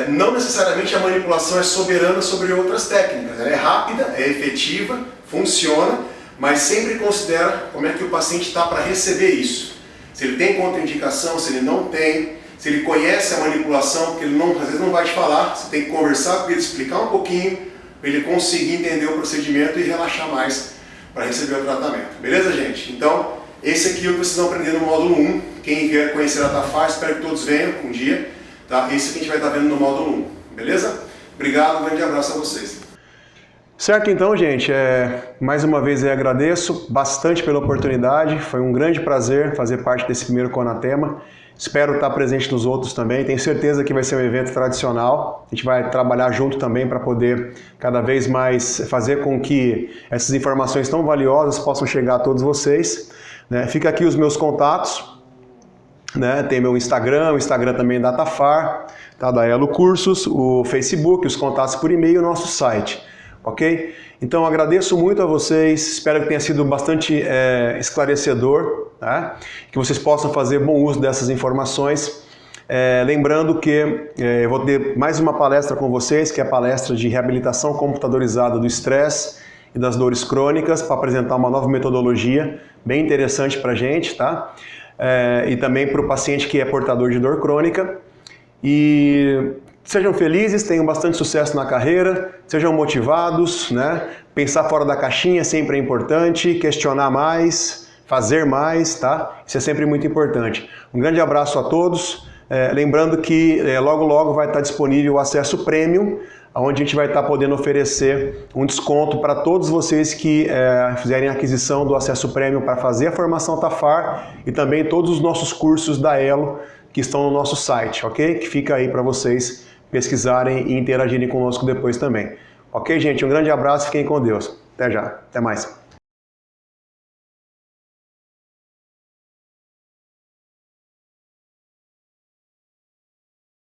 Não necessariamente a manipulação é soberana sobre outras técnicas. Ela é rápida, é efetiva, funciona, mas sempre considera como é que o paciente está para receber isso. Se ele tem contraindicação, se ele não tem, se ele conhece a manipulação, porque ele às vezes não vai te falar, você tem que conversar com ele, explicar um pouquinho, para ele conseguir entender o procedimento e relaxar mais para receber o tratamento. Beleza, gente? Então, esse aqui é o que vocês vão aprender no módulo 1. Quem vier conhecer a Tafar, espero que todos venham um dia. Tá? Esse aqui a gente vai estar vendo no módulo 1. Beleza? Obrigado, um grande abraço a vocês. Certo, então, gente, mais uma vez eu agradeço bastante pela oportunidade. Foi um grande prazer fazer parte desse primeiro Conatema. Espero estar presente nos outros também. Tenho certeza que vai ser um evento tradicional. A gente vai trabalhar junto também para poder cada vez mais fazer com que essas informações tão valiosas possam chegar a todos vocês. Né? Fica aqui os meus contatos. Né? Tem meu Instagram, o Instagram também da Tafar, tá? Da Elo Cursos, o Facebook, os contatos por e-mail e o nosso site. Ok? Então agradeço muito a vocês, espero que tenha sido bastante esclarecedor, tá? Que vocês possam fazer bom uso dessas informações. Lembrando que eu vou ter mais uma palestra com vocês, que é a palestra de reabilitação computadorizada do estresse e das dores crônicas, para apresentar uma nova metodologia bem interessante para a gente, tá? E também para o paciente que é portador de dor crônica. E sejam felizes, tenham bastante sucesso na carreira, sejam motivados, né? Pensar fora da caixinha sempre é importante, questionar mais, fazer mais, tá? Isso é sempre muito importante. Um grande abraço a todos. Lembrando que logo logo vai estar disponível o acesso premium, onde a gente vai estar podendo oferecer um desconto para todos vocês que fizerem a aquisição do acesso premium para fazer a formação Tafar e também todos os nossos cursos da Elo que estão no nosso site, ok? Que fica aí para vocês pesquisarem e interagirem conosco depois também. Ok, gente? Um grande abraço, fiquem com Deus. Até já. Até mais.